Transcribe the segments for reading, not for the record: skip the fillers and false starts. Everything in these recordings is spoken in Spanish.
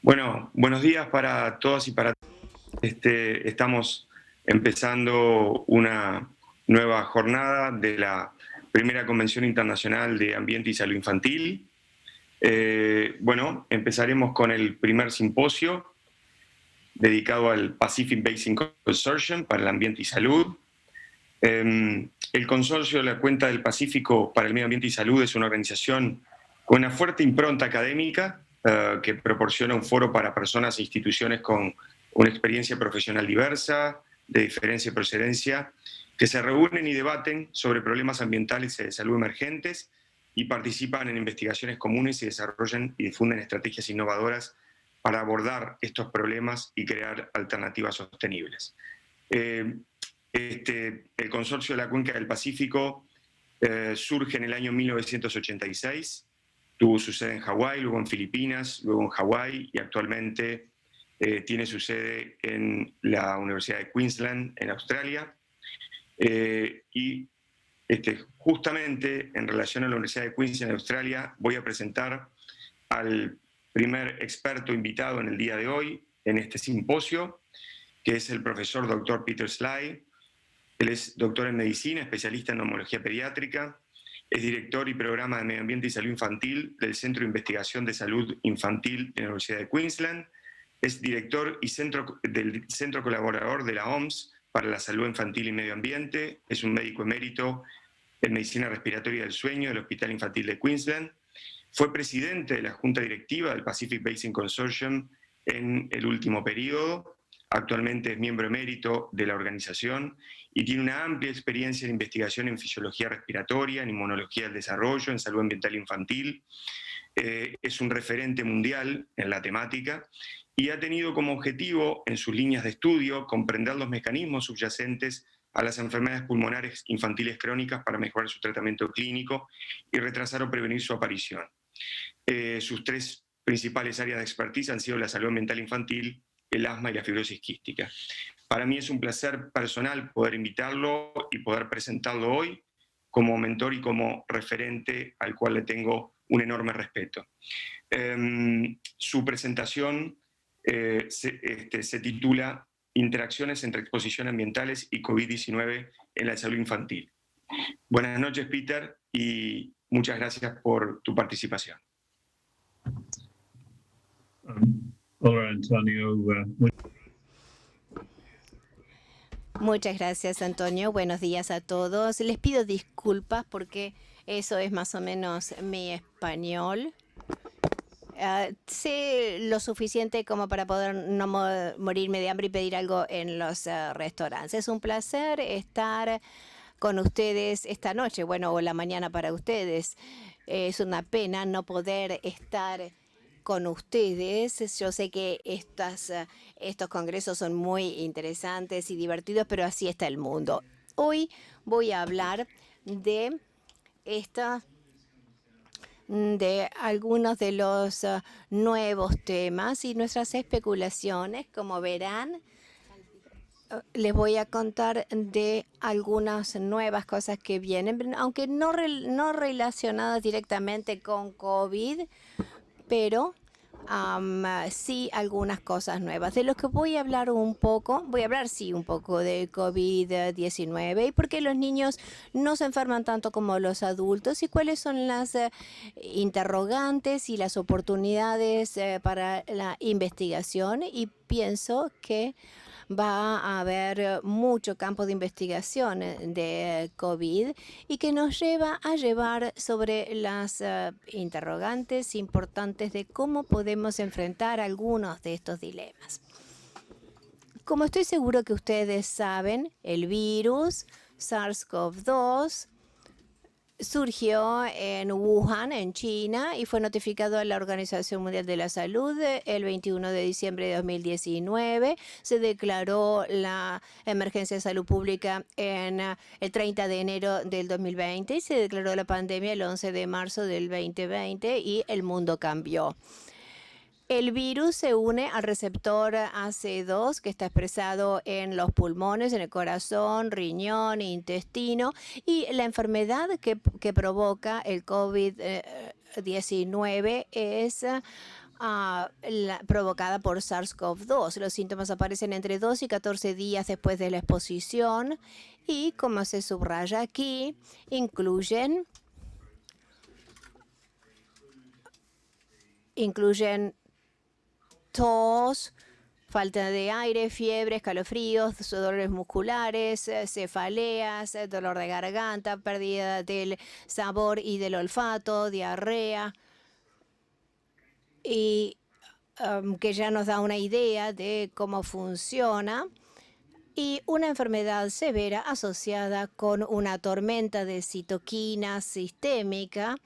Bueno, buenos días para todos y para todos. Estamos empezando una nueva jornada de la primera Convención Internacional de Ambiente y Salud Infantil. Empezaremos con el primer simposio dedicado al Pacific Basin Consortium para el Ambiente y Salud. El Consorcio de la Cuenca del Pacífico para el Medio Ambiente y Salud es una organización con una fuerte impronta académica que proporciona un foro para personas e instituciones con una experiencia profesional diversa, de diferencia de procedencia, que se reúnen y debaten sobre problemas ambientales y de salud emergentes y participan en investigaciones comunes y desarrollan y difunden estrategias innovadoras para abordar estos problemas y crear alternativas sostenibles. El Consorcio de la Cuenca del Pacífico surge en el año 1986, tuvo su sede en Hawái, luego en Filipinas, luego en Hawái y actualmente tiene su sede en la Universidad de Queensland, en Australia. Justamente en relación a la Universidad de Queensland, en Australia, voy a presentar al primer experto invitado en el día de hoy en este simposio, que es el profesor Dr. Peter Sly. Él es doctor en medicina, especialista en neumología pediátrica, es director y programa de Medio Ambiente y Salud Infantil del Centro de Investigación de Salud Infantil de la Universidad de Queensland, es director y del Centro Colaborador de la OMS para la Salud Infantil y Medio Ambiente, es un médico emérito en Medicina Respiratoria del Sueño del Hospital Infantil de Queensland, fue presidente de la Junta Directiva del Pacific Basin Consortium en el último periodo, actualmente es miembro emérito de la organización y tiene una amplia experiencia en investigación en fisiología respiratoria, en inmunología del desarrollo, en salud ambiental infantil. Es un referente mundial en la temática y ha tenido como objetivo en sus líneas de estudio comprender los mecanismos subyacentes a las enfermedades pulmonares infantiles crónicas para mejorar su tratamiento clínico y retrasar o prevenir su aparición. Sus tres principales áreas de expertise han sido la salud mental infantil, el asma y la fibrosis quística. Para mí es un placer personal poder invitarlo y poder presentarlo hoy como mentor y como referente al cual le tengo un enorme respeto. Su presentación se titula Interacciones entre exposiciones ambientales y COVID-19 en la salud infantil. Buenas noches, Peter, y muchas gracias por tu participación. Hola, Antonio. Muchas gracias, Antonio. Buenos días a todos. Les pido disculpas porque eso es más o menos mi español. Sé lo suficiente como para poder no morirme de hambre y pedir algo en los restaurantes. Es un placer estar con ustedes esta noche, bueno, o la mañana para ustedes. Es una pena no poder estar con ustedes. Yo sé que estos congresos son muy interesantes y divertidos, pero así está el mundo. Hoy voy a hablar de algunos de los nuevos temas y nuestras especulaciones. Como verán, les voy a contar de algunas nuevas cosas que vienen, aunque no relacionadas directamente con COVID, pero sí algunas cosas nuevas. De lo que voy a hablar un poco de COVID-19 y por qué los niños no se enferman tanto como los adultos y cuáles son las interrogantes y las oportunidades para la investigación. Y pienso que va a haber mucho campo de investigación de COVID y que nos lleva a llevar sobre las interrogantes importantes de cómo podemos enfrentar algunos de estos dilemas. Como estoy seguro que ustedes saben, el virus SARS-CoV-2 surgió en Wuhan, en China, y fue notificado a la Organización Mundial de la Salud el 21 de diciembre de 2019. Se declaró la emergencia de salud pública en el 30 de enero del 2020 y se declaró la pandemia el 11 de marzo del 2020 y el mundo cambió. El virus se une al receptor AC2 que está expresado en los pulmones, en el corazón, riñón, intestino, y la enfermedad que provoca el COVID-19 es provocada por SARS-CoV-2. Los síntomas aparecen entre 2 y 14 días después de la exposición y, como se subraya aquí, incluyen tos, falta de aire, fiebre, escalofríos, dolores musculares, cefaleas, dolor de garganta, pérdida del sabor y del olfato, diarrea, y que ya nos da una idea de cómo funciona, y una enfermedad severa asociada con una tormenta de citoquinas sistémica,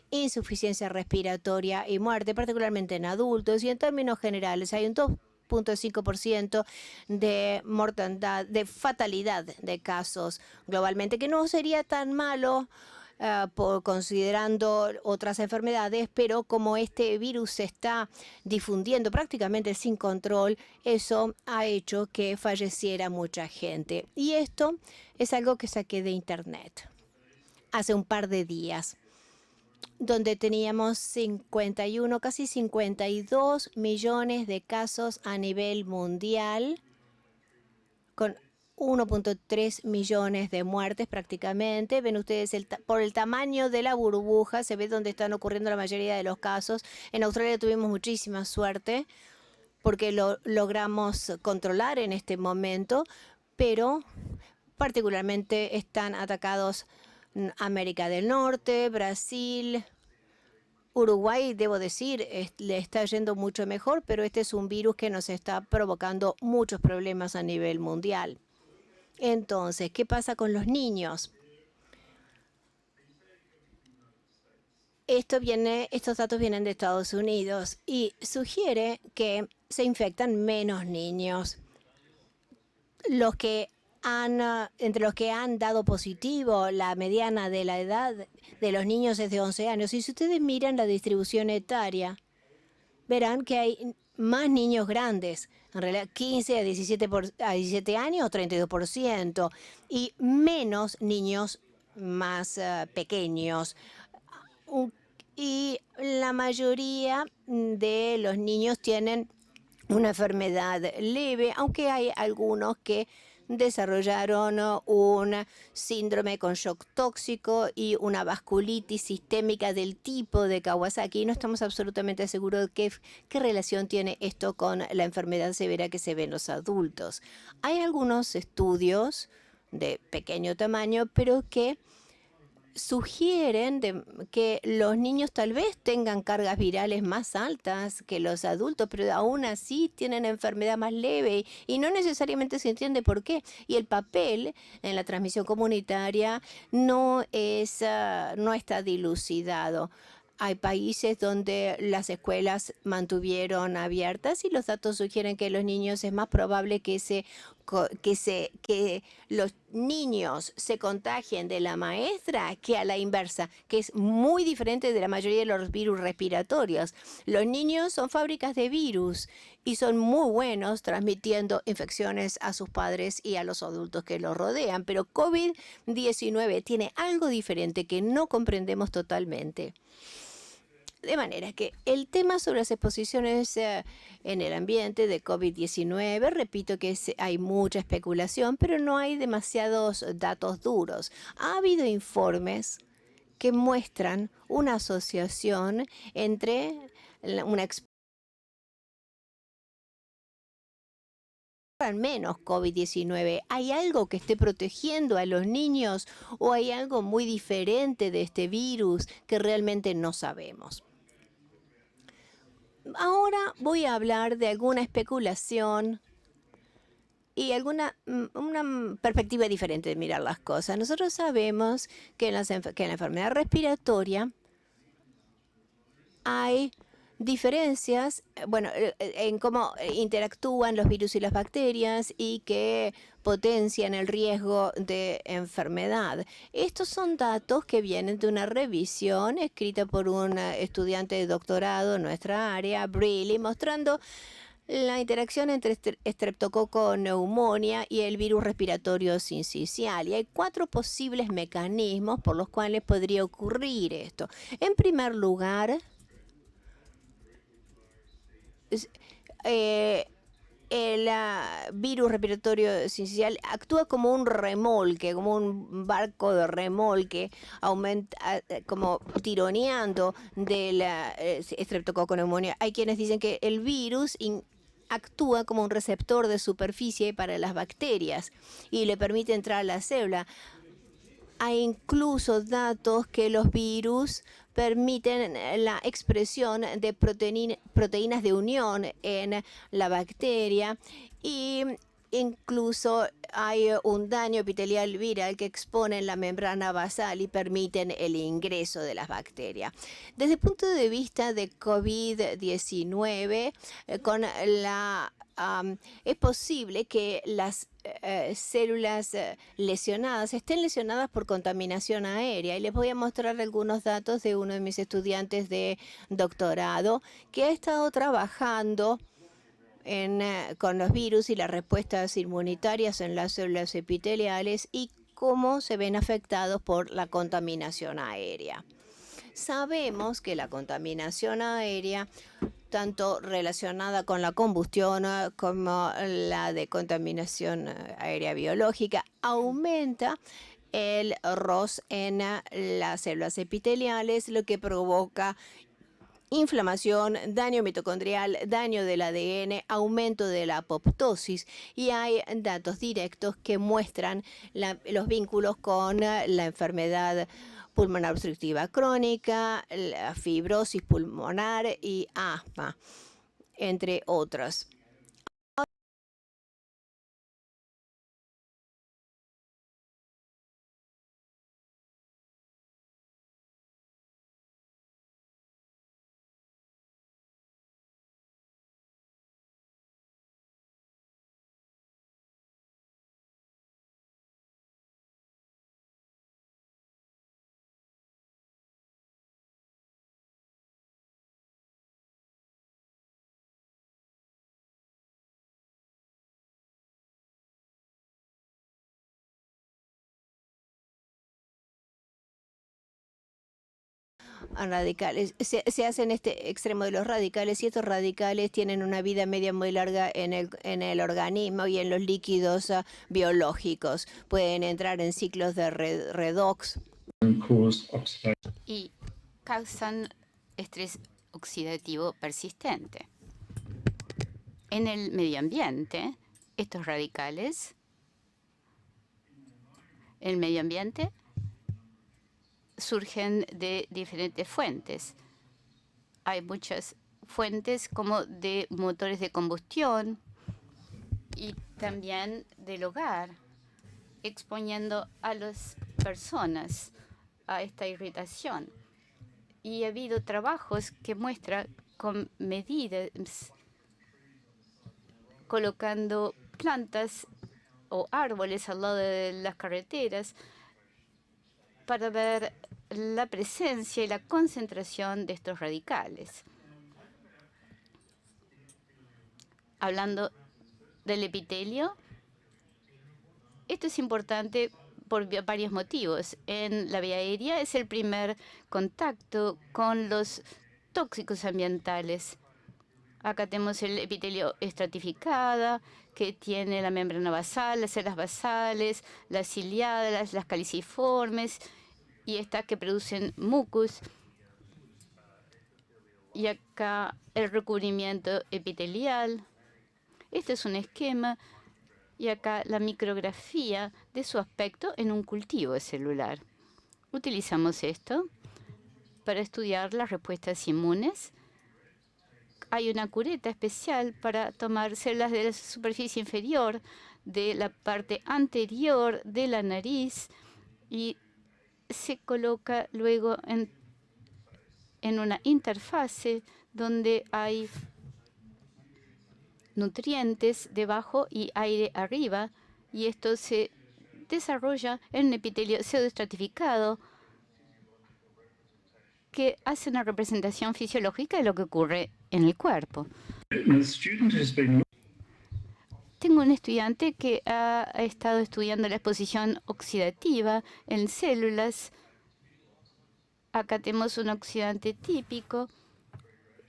insuficiencia respiratoria y muerte, particularmente en adultos. Y en términos generales hay un 2,5% de mortandad, de fatalidad de casos globalmente, que no sería tan malo considerando otras enfermedades, pero como este virus se está difundiendo prácticamente sin control, eso ha hecho que falleciera mucha gente. Y esto es algo que saqué de internet hace un par de días, donde teníamos 51, casi 52 millones de casos a nivel mundial, con 1,3 millones de muertes prácticamente. Ven ustedes, por el tamaño de la burbuja, se ve dónde están ocurriendo la mayoría de los casos. En Australia tuvimos muchísima suerte porque lo logramos controlar en este momento, pero particularmente están atacados América del Norte, Brasil, Uruguay, debo decir, le está yendo mucho mejor, pero este es un virus que nos está provocando muchos problemas a nivel mundial. Entonces, ¿qué pasa con los niños? Estos datos vienen de Estados Unidos y sugiere que se infectan menos niños. Entre los que han dado positivo, la mediana de la edad de los niños es de 11 años. Y si ustedes miran la distribución etaria, verán que hay más niños grandes, en realidad 15 a 17 años, 32%, y menos niños más pequeños. Y la mayoría de los niños tienen una enfermedad leve, aunque hay algunos que desarrollaron un síndrome con shock tóxico y una vasculitis sistémica del tipo de Kawasaki. No estamos absolutamente seguros de qué relación tiene esto con la enfermedad severa que se ve en los adultos. Hay algunos estudios de pequeño tamaño, pero que sugieren que los niños tal vez tengan cargas virales más altas que los adultos, pero aún así tienen enfermedad más leve y no necesariamente se entiende por qué. Y el papel en la transmisión comunitaria no está dilucidado. Hay países donde las escuelas mantuvieron abiertas y los datos sugieren que los niños es más probable que los niños se contagien de la maestra que a la inversa, que es muy diferente de la mayoría de los virus respiratorios. Los niños son fábricas de virus y son muy buenos transmitiendo infecciones a sus padres y a los adultos que los rodean, pero COVID-19 tiene algo diferente que no comprendemos totalmente. De manera que el tema sobre las exposiciones en el ambiente de COVID-19, repito que hay mucha especulación, pero no hay demasiados datos duros. Ha habido informes que muestran una asociación entre una al menos COVID-19. ¿Hay algo que esté protegiendo a los niños o hay algo muy diferente de este virus que realmente no sabemos? Ahora voy a hablar de alguna especulación y una perspectiva diferente de mirar las cosas. Nosotros sabemos que en la enfermedad respiratoria hay diferencias, en cómo interactúan los virus y las bacterias y que potencian el riesgo de enfermedad. Estos son datos que vienen de una revisión escrita por un estudiante de doctorado en nuestra área, Briley, mostrando la interacción entre estreptococo neumonía y el virus respiratorio sincicial. Y hay 4 posibles mecanismos por los cuales podría ocurrir esto. En primer lugar, el virus respiratorio sincicial actúa como un remolque, como un barco de remolque, como tironeando de la Streptococcus pneumoniae. Hay quienes dicen que el virus actúa como un receptor de superficie para las bacterias y le permite entrar a la célula. Hay incluso datos que los virus permiten la expresión de proteínas de unión en la bacteria y incluso hay un daño epitelial viral que expone la membrana basal y permiten el ingreso de las bacterias. Desde el punto de vista de COVID-19, es posible que las células lesionadas estén lesionadas por contaminación aérea. Y les voy a mostrar algunos datos de uno de mis estudiantes de doctorado que ha estado trabajando con los virus y las respuestas inmunitarias en las células epiteliales y cómo se ven afectados por la contaminación aérea. Sabemos que la contaminación aérea, tanto relacionada con la combustión como la de contaminación aérea biológica, aumenta el ROS en las células epiteliales, lo que provoca inflamación, daño mitocondrial, daño del ADN, aumento de la apoptosis, y hay datos directos que muestran los vínculos con la enfermedad pulmonar obstructiva crónica, la fibrosis pulmonar y asma, entre otros. Radicales. Se hacen este extremo de los radicales y estos radicales tienen una vida media muy larga en el organismo y en los líquidos biológicos. Pueden entrar en ciclos de redox. Y causan estrés oxidativo persistente. En el medio ambiente, estos radicales, el medio ambiente surgen de diferentes fuentes. Hay muchas fuentes como de motores de combustión y también del hogar, exponiendo a las personas a esta irritación. Y ha habido trabajos que muestran con medidas, colocando plantas o árboles al lado de las carreteras para ver la presencia y la concentración de estos radicales. Hablando del epitelio, esto es importante por varios motivos. En la vía aérea es el primer contacto con los tóxicos ambientales. Acá tenemos el epitelio estratificado, que tiene la membrana basal, las células basales, las ciliadas, las caliciformes, y estas que producen mucus. Y acá el recubrimiento epitelial. Este es un esquema, y acá la micrografía de su aspecto en un cultivo celular. Utilizamos esto para estudiar las respuestas inmunes. Hay una cureta especial para tomar células de la superficie inferior, de la parte anterior de la nariz, y se coloca luego en una interfase donde hay nutrientes debajo y aire arriba, y esto se desarrolla en un epitelio pseudoestratificado que hace una representación fisiológica de lo que ocurre en el cuerpo. Tengo un estudiante que ha estado estudiando la exposición oxidativa en células. Acá tenemos un oxidante típico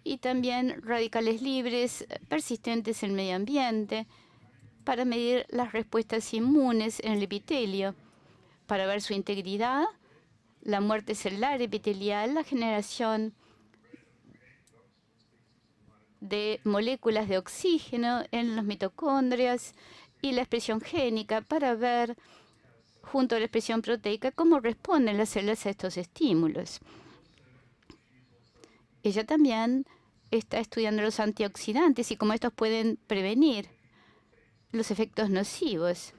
y también radicales libres persistentes en el medio ambiente para medir las respuestas inmunes en el epitelio, para ver su integridad, la muerte celular epitelial, la generación de moléculas de oxígeno en los mitocondrias y la expresión génica para ver, junto a la expresión proteica, cómo responden las células a estos estímulos. Ella también está estudiando los antioxidantes y cómo estos pueden prevenir los efectos nocivos.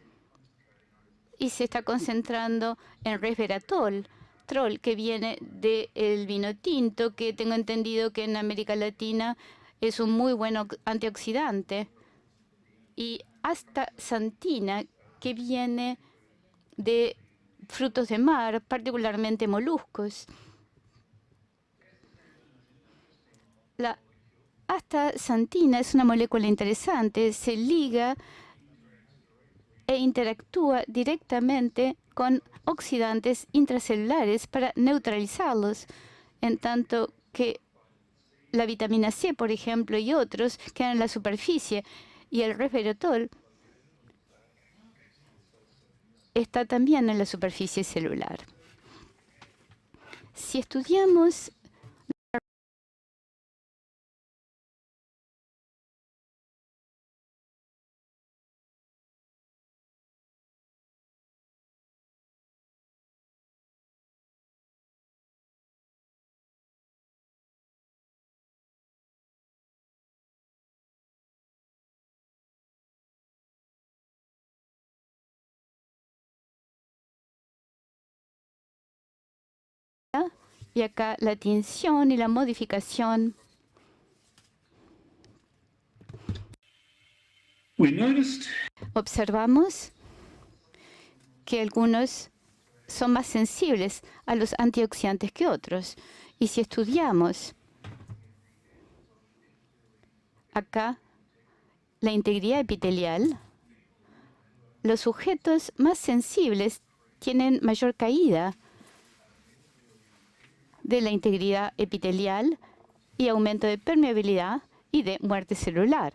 Y se está concentrando en resveratrol, que viene del vino tinto, que tengo entendido que en América Latina es un muy buen antioxidante. Y astaxantina, que viene de frutos de mar, particularmente moluscos. La astaxantina es una molécula interesante, se liga e interactúa directamente con oxidantes intracelulares para neutralizarlos, en tanto que la vitamina C, por ejemplo, y otros quedan en la superficie, y el resveratrol está también en la superficie celular. Si estudiamos y acá la tinción y la modificación. Observamos que algunos son más sensibles a los antioxidantes que otros. Y si estudiamos acá la integridad epitelial, los sujetos más sensibles tienen mayor caída de la integridad epitelial y aumento de permeabilidad y de muerte celular.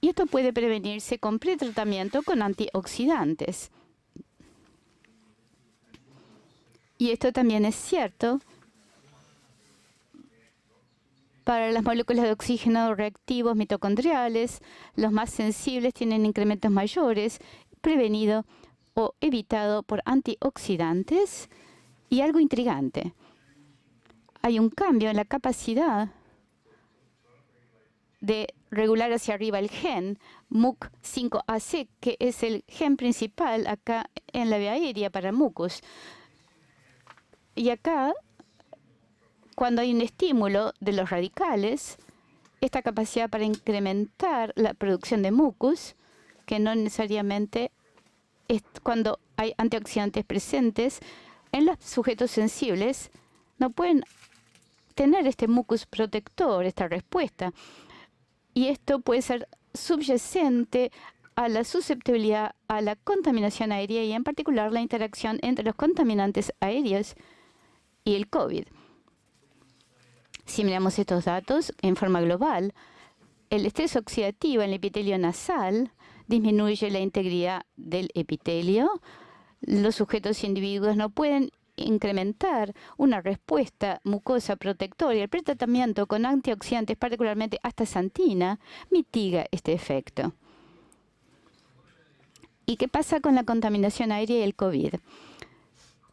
Y esto puede prevenirse con pretratamiento con antioxidantes. Y esto también es cierto para las moléculas de oxígeno reactivos mitocondriales. Los más sensibles tienen incrementos mayores, prevenido o evitado por antioxidantes. Y algo intrigante, hay un cambio en la capacidad de regular hacia arriba el gen MUC5AC, que es el gen principal acá en la vía aérea para mucus. Y acá, cuando hay un estímulo de los radicales, esta capacidad para incrementar la producción de mucus, que no necesariamente es cuando hay antioxidantes presentes, en los sujetos sensibles no pueden tener este mucus protector, esta respuesta. Y esto puede ser subyacente a la susceptibilidad a la contaminación aérea y en particular la interacción entre los contaminantes aéreos y el COVID. Si miramos estos datos en forma global, el estrés oxidativo en el epitelio nasal disminuye la integridad del epitelio. Los sujetos individuos no pueden incrementar una respuesta mucosa protectora y el pretratamiento con antioxidantes, particularmente astaxantina, mitiga este efecto. ¿Y qué pasa con la contaminación aérea y el COVID?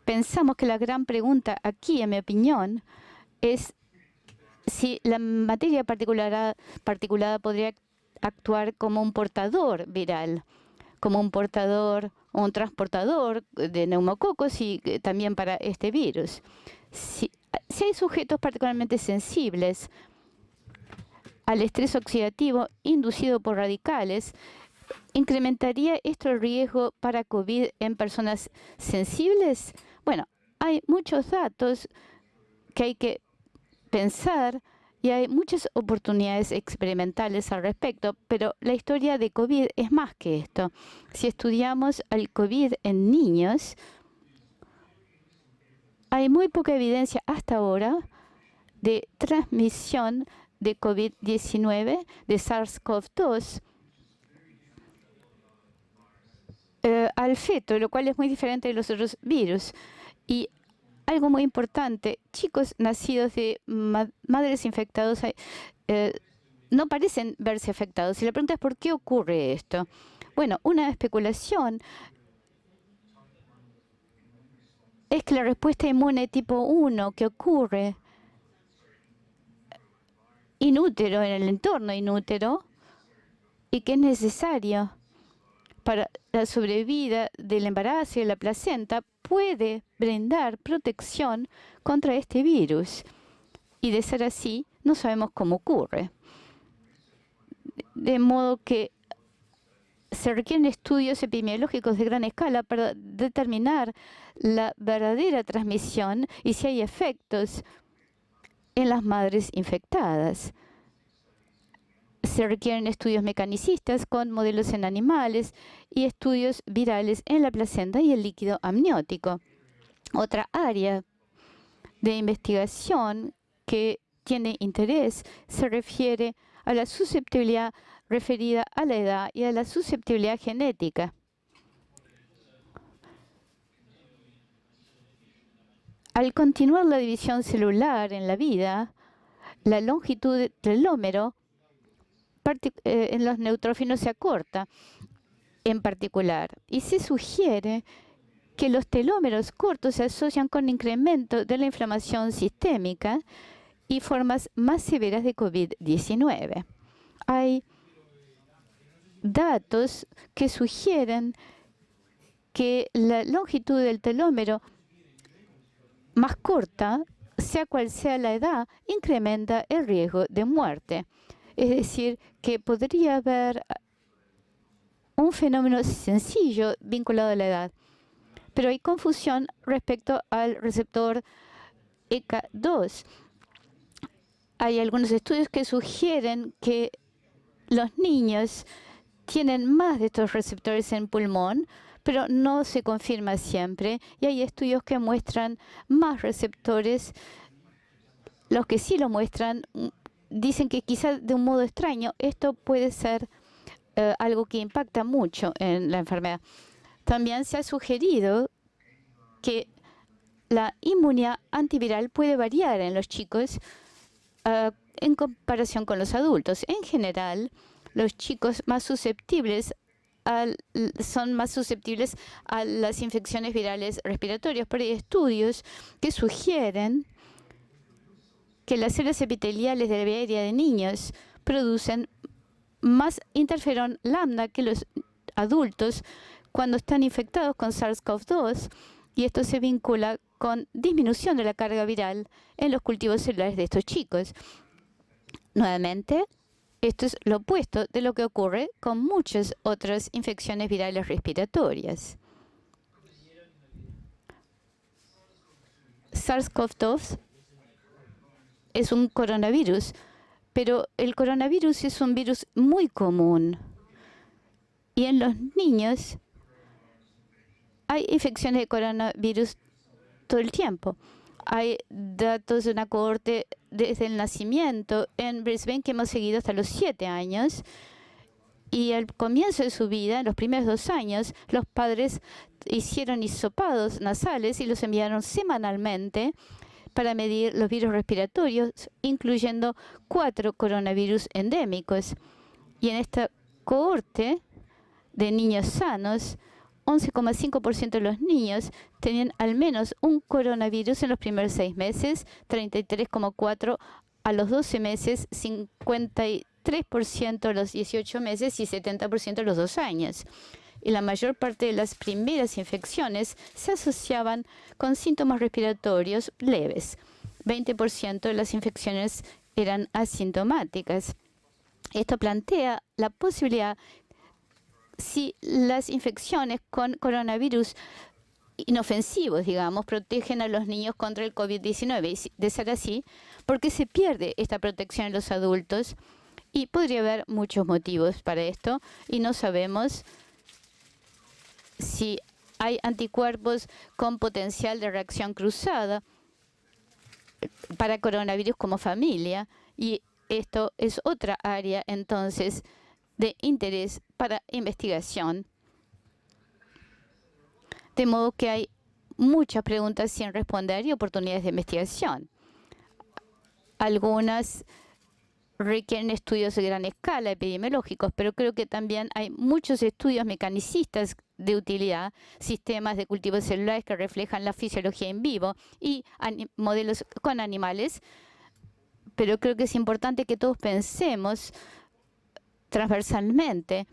Pensamos que la gran pregunta aquí, en mi opinión, es si la materia particulada podría actuar como un portador viral, como un portador o un transportador de neumococos y también para este virus. Si hay sujetos particularmente sensibles al estrés oxidativo inducido por radicales, ¿incrementaría esto el riesgo para COVID en personas sensibles? Bueno, hay muchos datos que hay que pensar y hay muchas oportunidades experimentales al respecto, pero la historia de COVID es más que esto. Si estudiamos al COVID en niños, hay muy poca evidencia hasta ahora de transmisión de COVID-19, de SARS-CoV-2, al feto, lo cual es muy diferente de los otros virus. Y algo muy importante, chicos nacidos de madres infectadas no parecen verse afectados. Y la pregunta es, ¿por qué ocurre esto? Bueno, una especulación es que la respuesta inmune tipo 1 que ocurre inútero, en el entorno inútero, y que es necesario para la sobrevida del embarazo y de la placenta, puede brindar protección contra este virus. Y de ser así, no sabemos cómo ocurre. De modo que se requieren estudios epidemiológicos de gran escala para determinar la verdadera transmisión y si hay efectos en las madres infectadas. Se requieren estudios mecanicistas con modelos en animales y estudios virales en la placenta y el líquido amniótico. Otra área de investigación que tiene interés se refiere a la susceptibilidad referida a la edad y a la susceptibilidad genética. Al continuar la división celular en la vida, la longitud del telómero en los neutrófilos se acorta en particular, y se sugiere que los telómeros cortos se asocian con incremento de la inflamación sistémica y formas más severas de COVID-19. Hay datos que sugieren que la longitud del telómero más corta, sea cual sea la edad, incrementa el riesgo de muerte. Es decir, que podría haber un fenómeno sencillo vinculado a la edad. Pero hay confusión respecto al receptor ECA2. Hay algunos estudios que sugieren que los niños tienen más de estos receptores en pulmón, pero no se confirma siempre. Y hay estudios que muestran más receptores. Los que sí lo muestran dicen que quizás de un modo extraño esto puede ser algo que impacta mucho en la enfermedad. También se ha sugerido que la inmunidad antiviral puede variar en los chicos en comparación con los adultos. En general, los chicos más susceptibles son más susceptibles a las infecciones virales respiratorias, pero hay estudios que sugieren que las células epiteliales de la vía aérea de niños producen más interferón lambda que los adultos cuando están infectados con SARS-CoV-2, y esto se vincula con disminución de la carga viral en los cultivos celulares de estos chicos. Nuevamente, esto es lo opuesto de lo que ocurre con muchas otras infecciones virales respiratorias. SARS-CoV-2 es un coronavirus, pero el coronavirus es un virus muy común. Y en los niños hay infecciones de coronavirus todo el tiempo. Hay datos de una cohorte desde el nacimiento en Brisbane que hemos seguido hasta los 7 años. Y al comienzo de su vida, en los primeros 2 años, los padres hicieron hisopados nasales y los enviaron semanalmente para medir los virus respiratorios, incluyendo 4 coronavirus endémicos. Y en esta cohorte de niños sanos, 11,5% de los niños tenían al menos un coronavirus en los primeros 6 meses, 33,4% a los 12 meses, 53% a los 18 meses y 70% a los 2 años. Y la mayor parte de las primeras infecciones se asociaban con síntomas respiratorios leves. 20% de las infecciones eran asintomáticas. Esto plantea la posibilidad, si las infecciones con coronavirus inofensivos, digamos, protegen a los niños contra el COVID-19. Y de ser así, ¿por qué se pierde esta protección en los adultos? Y podría haber muchos motivos para esto, y no sabemos si hay anticuerpos con potencial de reacción cruzada para coronavirus como familia. Y esto es otra área entonces de interés para investigación. De modo que hay muchas preguntas sin responder y oportunidades de investigación. Algunas requieren estudios de gran escala epidemiológicos, pero creo que también hay muchos estudios mecanicistas de utilidad, sistemas de cultivos celulares que reflejan la fisiología en vivo y modelos con animales. Pero creo que es importante que todos pensemos transversalmente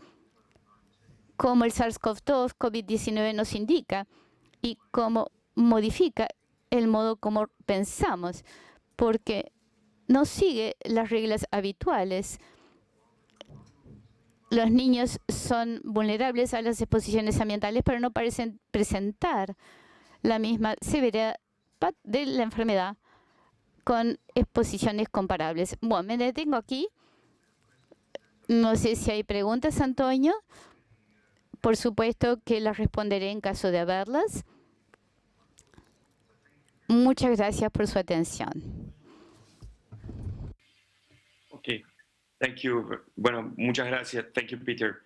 cómo el SARS-CoV-2, COVID-19 nos indica y cómo modifica el modo como pensamos, porque no sigue las reglas habituales. Los niños son vulnerables a las exposiciones ambientales, pero no parecen presentar la misma severidad de la enfermedad con exposiciones comparables. Bueno, me detengo aquí. No sé si hay preguntas, Antonio. Por supuesto que las responderé en caso de haberlas. Muchas gracias por su atención. Ok, thank you. Bueno, muchas gracias. Thank you, Peter.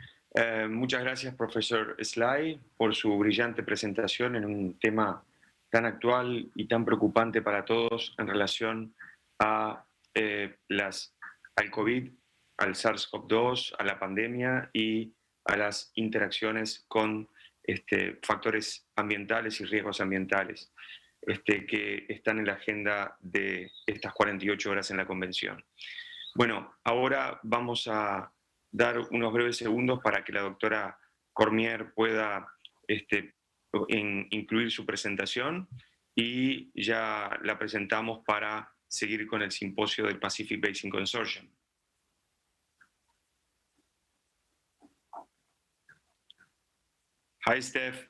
Muchas gracias, profesor Sly, por su brillante presentación en un tema tan actual y tan preocupante para todos en relación a al COVID, al SARS-CoV-2, a la pandemia y a las interacciones con factores ambientales y riesgos ambientales que están en la agenda de estas 48 horas en la convención. Bueno, ahora vamos a dar unos breves segundos para que la doctora Cormier pueda incluir su presentación y ya la presentamos para seguir con el simposio del Pacific Basin Consortium. Hi, Steph.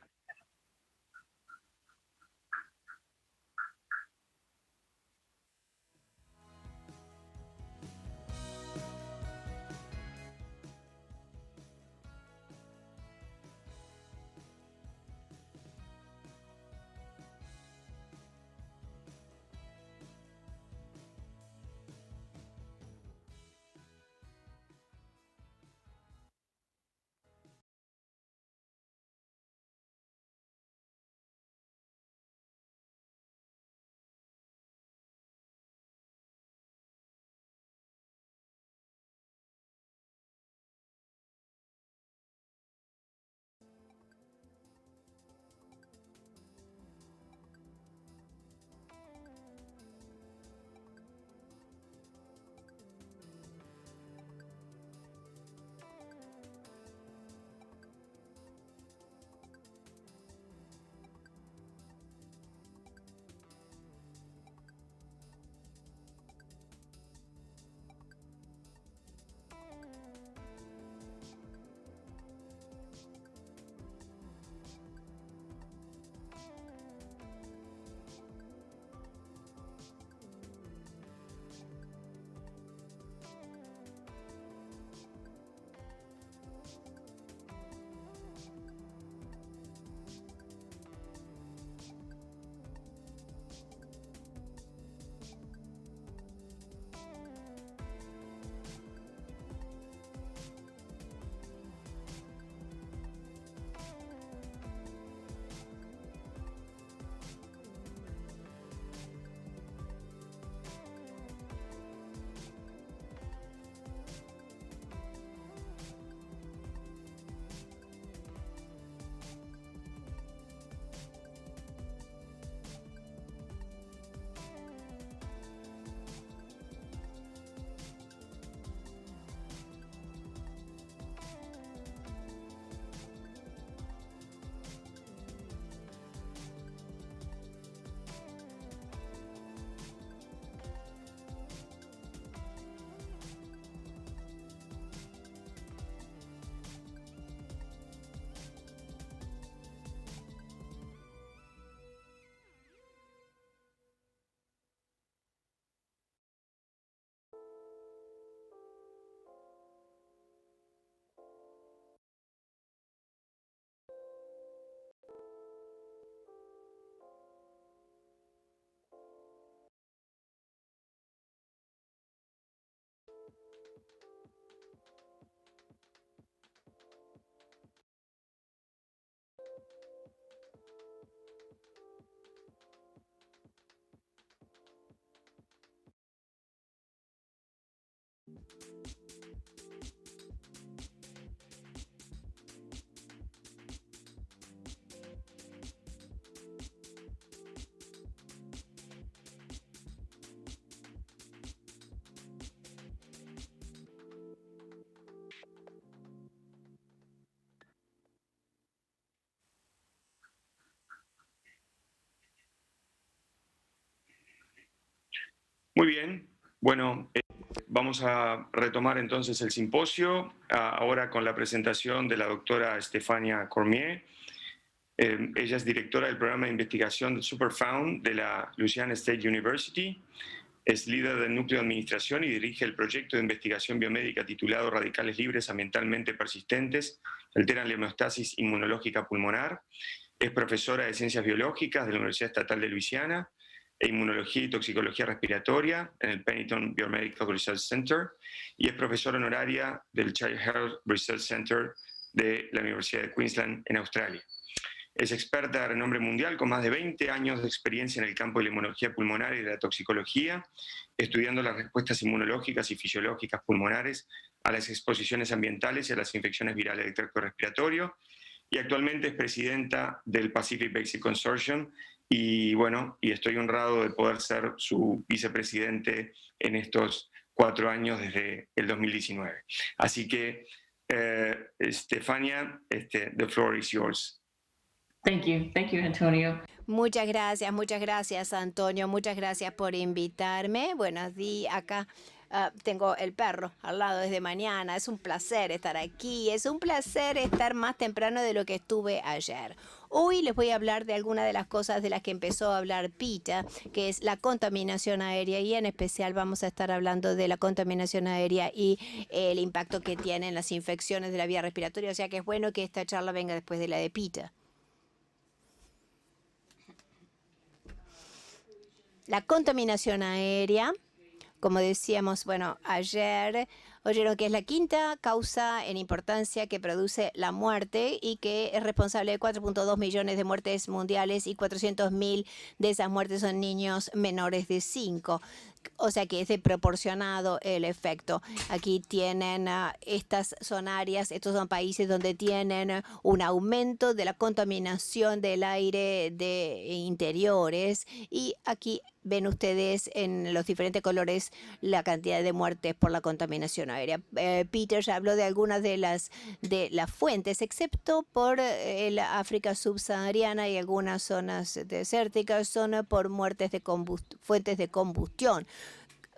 Muy bien. Bueno, vamos a retomar entonces el simposio, ahora con la presentación de la doctora Stefania Cormier. Ella es directora del programa de investigación Superfound de la Louisiana State University. Es líder del núcleo de administración y dirige el proyecto de investigación biomédica titulado Radicales libres ambientalmente persistentes que alteran la homeostasis inmunológica pulmonar. Es profesora de ciencias biológicas de la Universidad Estatal de Luisiana e inmunología y toxicología respiratoria en el Pennington Biomedical Research Center y es profesora honoraria del Child Health Research Center de la Universidad de Queensland en Australia. Es experta de renombre mundial con más de 20 años de experiencia en el campo de la inmunología pulmonar y de la toxicología, estudiando las respuestas inmunológicas y fisiológicas pulmonares a las exposiciones ambientales y a las infecciones virales del tracto respiratorio, y actualmente es presidenta del Pacific Basic Consortium, y bueno, y estoy honrado de poder ser su vicepresidente en estos 4 años desde el 2019. Así que, Stefania, the floor is yours. Thank you, Antonio. Muchas gracias, Antonio. Muchas gracias por invitarme. Buenos días. Acá tengo el perro al lado desde mañana. Es un placer estar aquí. Es un placer estar más temprano de lo que estuve ayer. Hoy les voy a hablar de algunas de las cosas de las que empezó a hablar Peter, que es la contaminación aérea, y en especial vamos a estar hablando de la contaminación aérea y el impacto que tienen las infecciones de la vía respiratoria. O sea que es bueno que esta charla venga después de la de Peter. La contaminación aérea, como decíamos, bueno, ayer oyeron que es la quinta causa en importancia que produce la muerte y que es responsable de 4.2 millones de muertes mundiales, y 400.000 de esas muertes son niños menores de 5. O sea que es desproporcionado el efecto. Aquí tienen, estas son áreas, estos son países donde tienen un aumento de la contaminación del aire de interiores, y aquí ven ustedes en los diferentes colores la cantidad de muertes por la contaminación aérea. Peter ya habló de algunas de las fuentes, excepto por el África subsahariana y algunas zonas desérticas, son por muertes de fuentes de combustión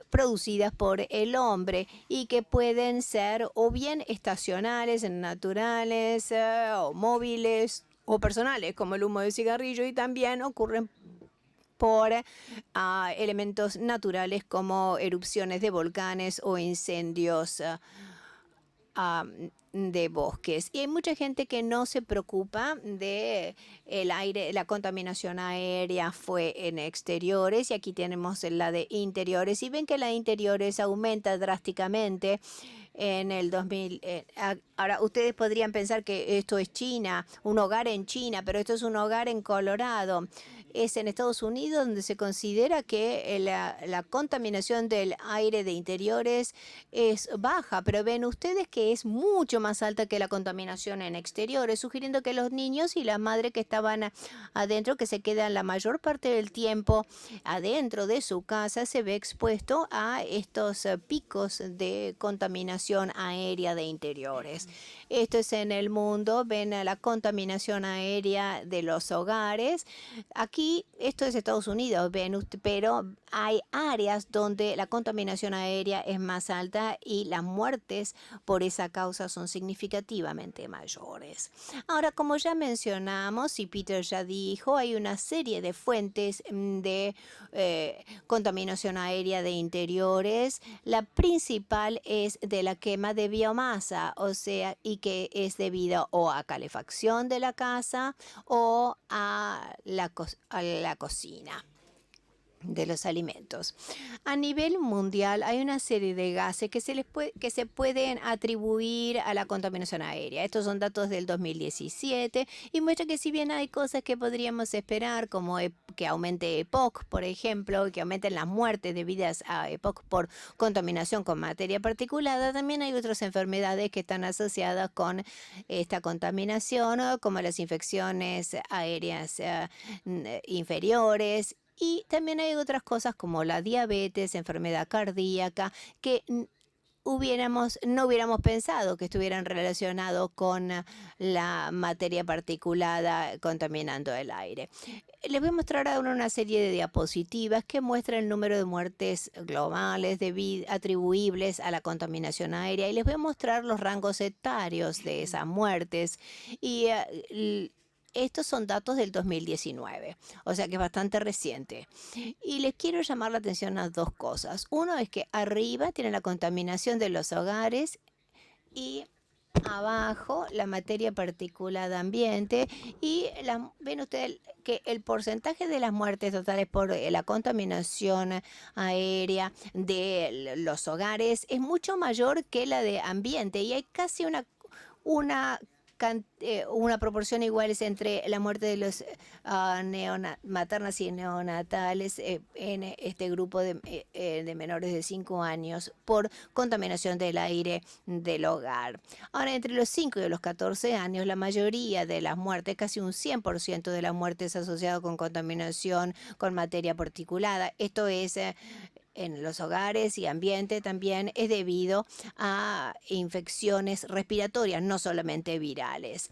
producidas por el hombre, y que pueden ser o bien estacionales, naturales, o móviles o personales, como el humo de cigarrillo, y también ocurren por elementos naturales como erupciones de volcanes o incendios de bosques. Y hay mucha gente que no se preocupa de el aire, la contaminación aérea fue en exteriores, y aquí tenemos la de interiores, y ven que la de interiores aumenta drásticamente en el 2000. Ahora, ustedes podrían pensar que esto es China, un hogar en China, pero esto es un hogar en Colorado. Es en Estados Unidos donde se considera que la contaminación del aire de interiores es baja, pero ven ustedes que es mucho más alta que la contaminación en exteriores, sugiriendo que los niños y las madres que estaban adentro, que se quedan la mayor parte del tiempo adentro de su casa, se ve expuesto a estos picos de contaminación aérea de interiores. Esto es en el mundo, ven la contaminación aérea de los hogares. Aquí, esto es Estados Unidos, ven, pero hay áreas donde la contaminación aérea es más alta y las muertes por esa causa son significativamente mayores. Ahora, como ya mencionamos y Peter ya dijo, hay una serie de fuentes de contaminación aérea de interiores. La principal es de la quema de biomasa, o sea, y que es debido o a calefacción de la casa o a la cocina de los alimentos. A nivel mundial hay una serie de gases que se pueden atribuir a la contaminación aérea. Estos son datos del 2017 y muestran que si bien hay cosas que podríamos esperar, como que aumente EPOC, por ejemplo, que aumenten las muertes debidas a EPOC por contaminación con materia particulada, también hay otras enfermedades que están asociadas con esta contaminación, como las infecciones aéreas inferiores. Y también hay otras cosas como la diabetes, enfermedad cardíaca, que no hubiéramos pensado que estuvieran relacionados con la materia particulada contaminando el aire. Les voy a mostrar ahora una serie de diapositivas que muestran el número de muertes globales atribuibles a la contaminación aérea y les voy a mostrar los rangos etarios de esas muertes y estos son datos del 2019, o sea que es bastante reciente. Y les quiero llamar la atención a dos cosas. Uno es que arriba tienen la contaminación de los hogares y abajo la materia particulada ambiente y ven ustedes que el porcentaje de las muertes totales por la contaminación aérea de los hogares es mucho mayor que la de ambiente y hay casi una proporción igual entre la muerte de los maternas y neonatales en este grupo de menores de 5 años por contaminación del aire del hogar. Ahora, entre los 5 y los 14 años, la mayoría de las muertes, casi un 100% de las muertes asociadas con contaminación con materia particulada, esto es en los hogares y ambiente también es debido a infecciones respiratorias, no solamente virales.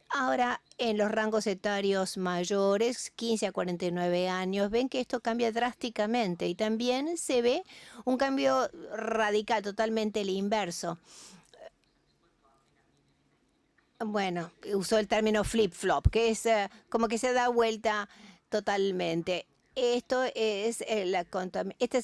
Ahora, en los rangos etarios mayores, 15 a 49 años, ven que esto cambia drásticamente y también se ve un cambio radical, totalmente el inverso. Bueno, usó el término flip-flop, que es como que se da vuelta totalmente. Este es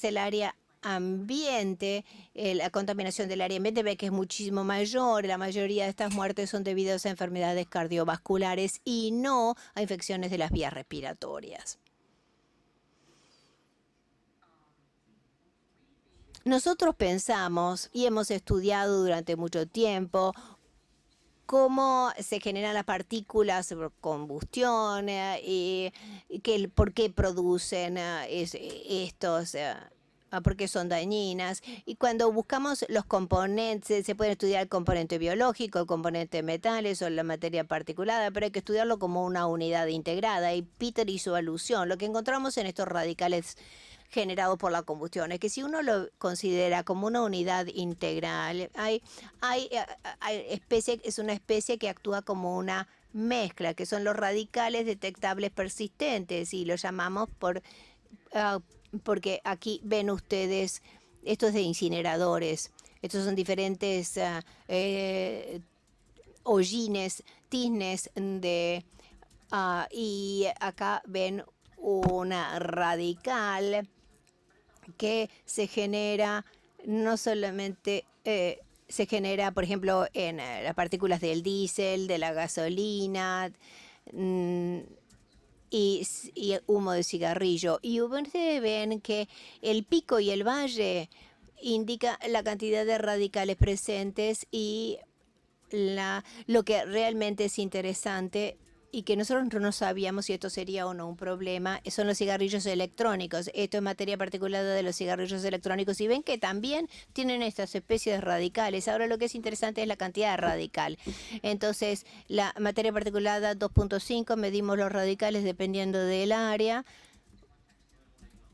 el área ambiente, la contaminación del área ambiente ve que es muchísimo mayor. La mayoría de estas muertes son debidas a enfermedades cardiovasculares y no a infecciones de las vías respiratorias. Nosotros pensamos y hemos estudiado durante mucho tiempo cómo se generan las partículas por combustión y por qué producen estos, por qué son dañinas. Y cuando buscamos los componentes, se puede estudiar el componente biológico, el componente de metales o la materia particulada, pero hay que estudiarlo como una unidad integrada. Y Peter hizo alusión. Lo que encontramos en estos radicales generados por la combustión es que si uno lo considera como una unidad integral, es una especie que actúa como una mezcla, que son los radicales detectables persistentes y lo llamamos porque aquí ven ustedes, esto es de incineradores, estos son diferentes hollines, tiznes y acá ven una radical que se genera no solamente, se genera, por ejemplo, en las partículas del diésel, de la gasolina y humo de cigarrillo. Y ustedes ven que el pico y el valle indica la cantidad de radicales presentes y lo que realmente es interesante y que nosotros no sabíamos si esto sería o no un problema, son los cigarrillos electrónicos. Esto es materia particulada de los cigarrillos electrónicos y ven que también tienen estas especies radicales. Ahora lo que es interesante es la cantidad de radical. Entonces, la materia particulada 2.5, medimos los radicales dependiendo del área.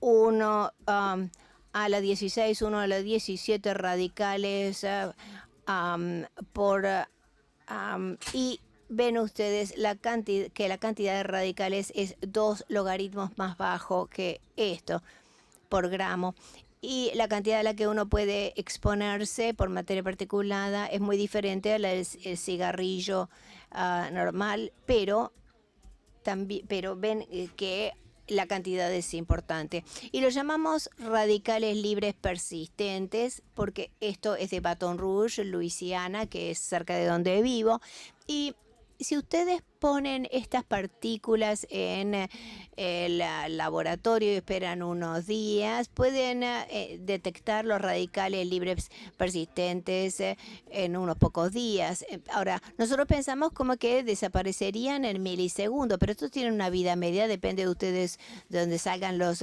Uno a la 16, uno a la 17 radicales y ven ustedes que la cantidad de radicales es 2 logaritmos más bajo que esto por gramo. Y la cantidad a la que uno puede exponerse por materia particulada es muy diferente a la del cigarrillo normal, pero ven que la cantidad es importante. Y lo llamamos radicales libres persistentes porque esto es de Baton Rouge, Luisiana, que es cerca de donde vivo. Y si ustedes ponen estas partículas en el laboratorio y esperan unos días, pueden detectar los radicales libres persistentes en unos pocos días. Ahora, nosotros pensamos como que desaparecerían en milisegundos, pero esto tiene una vida media, depende de ustedes de donde salgan los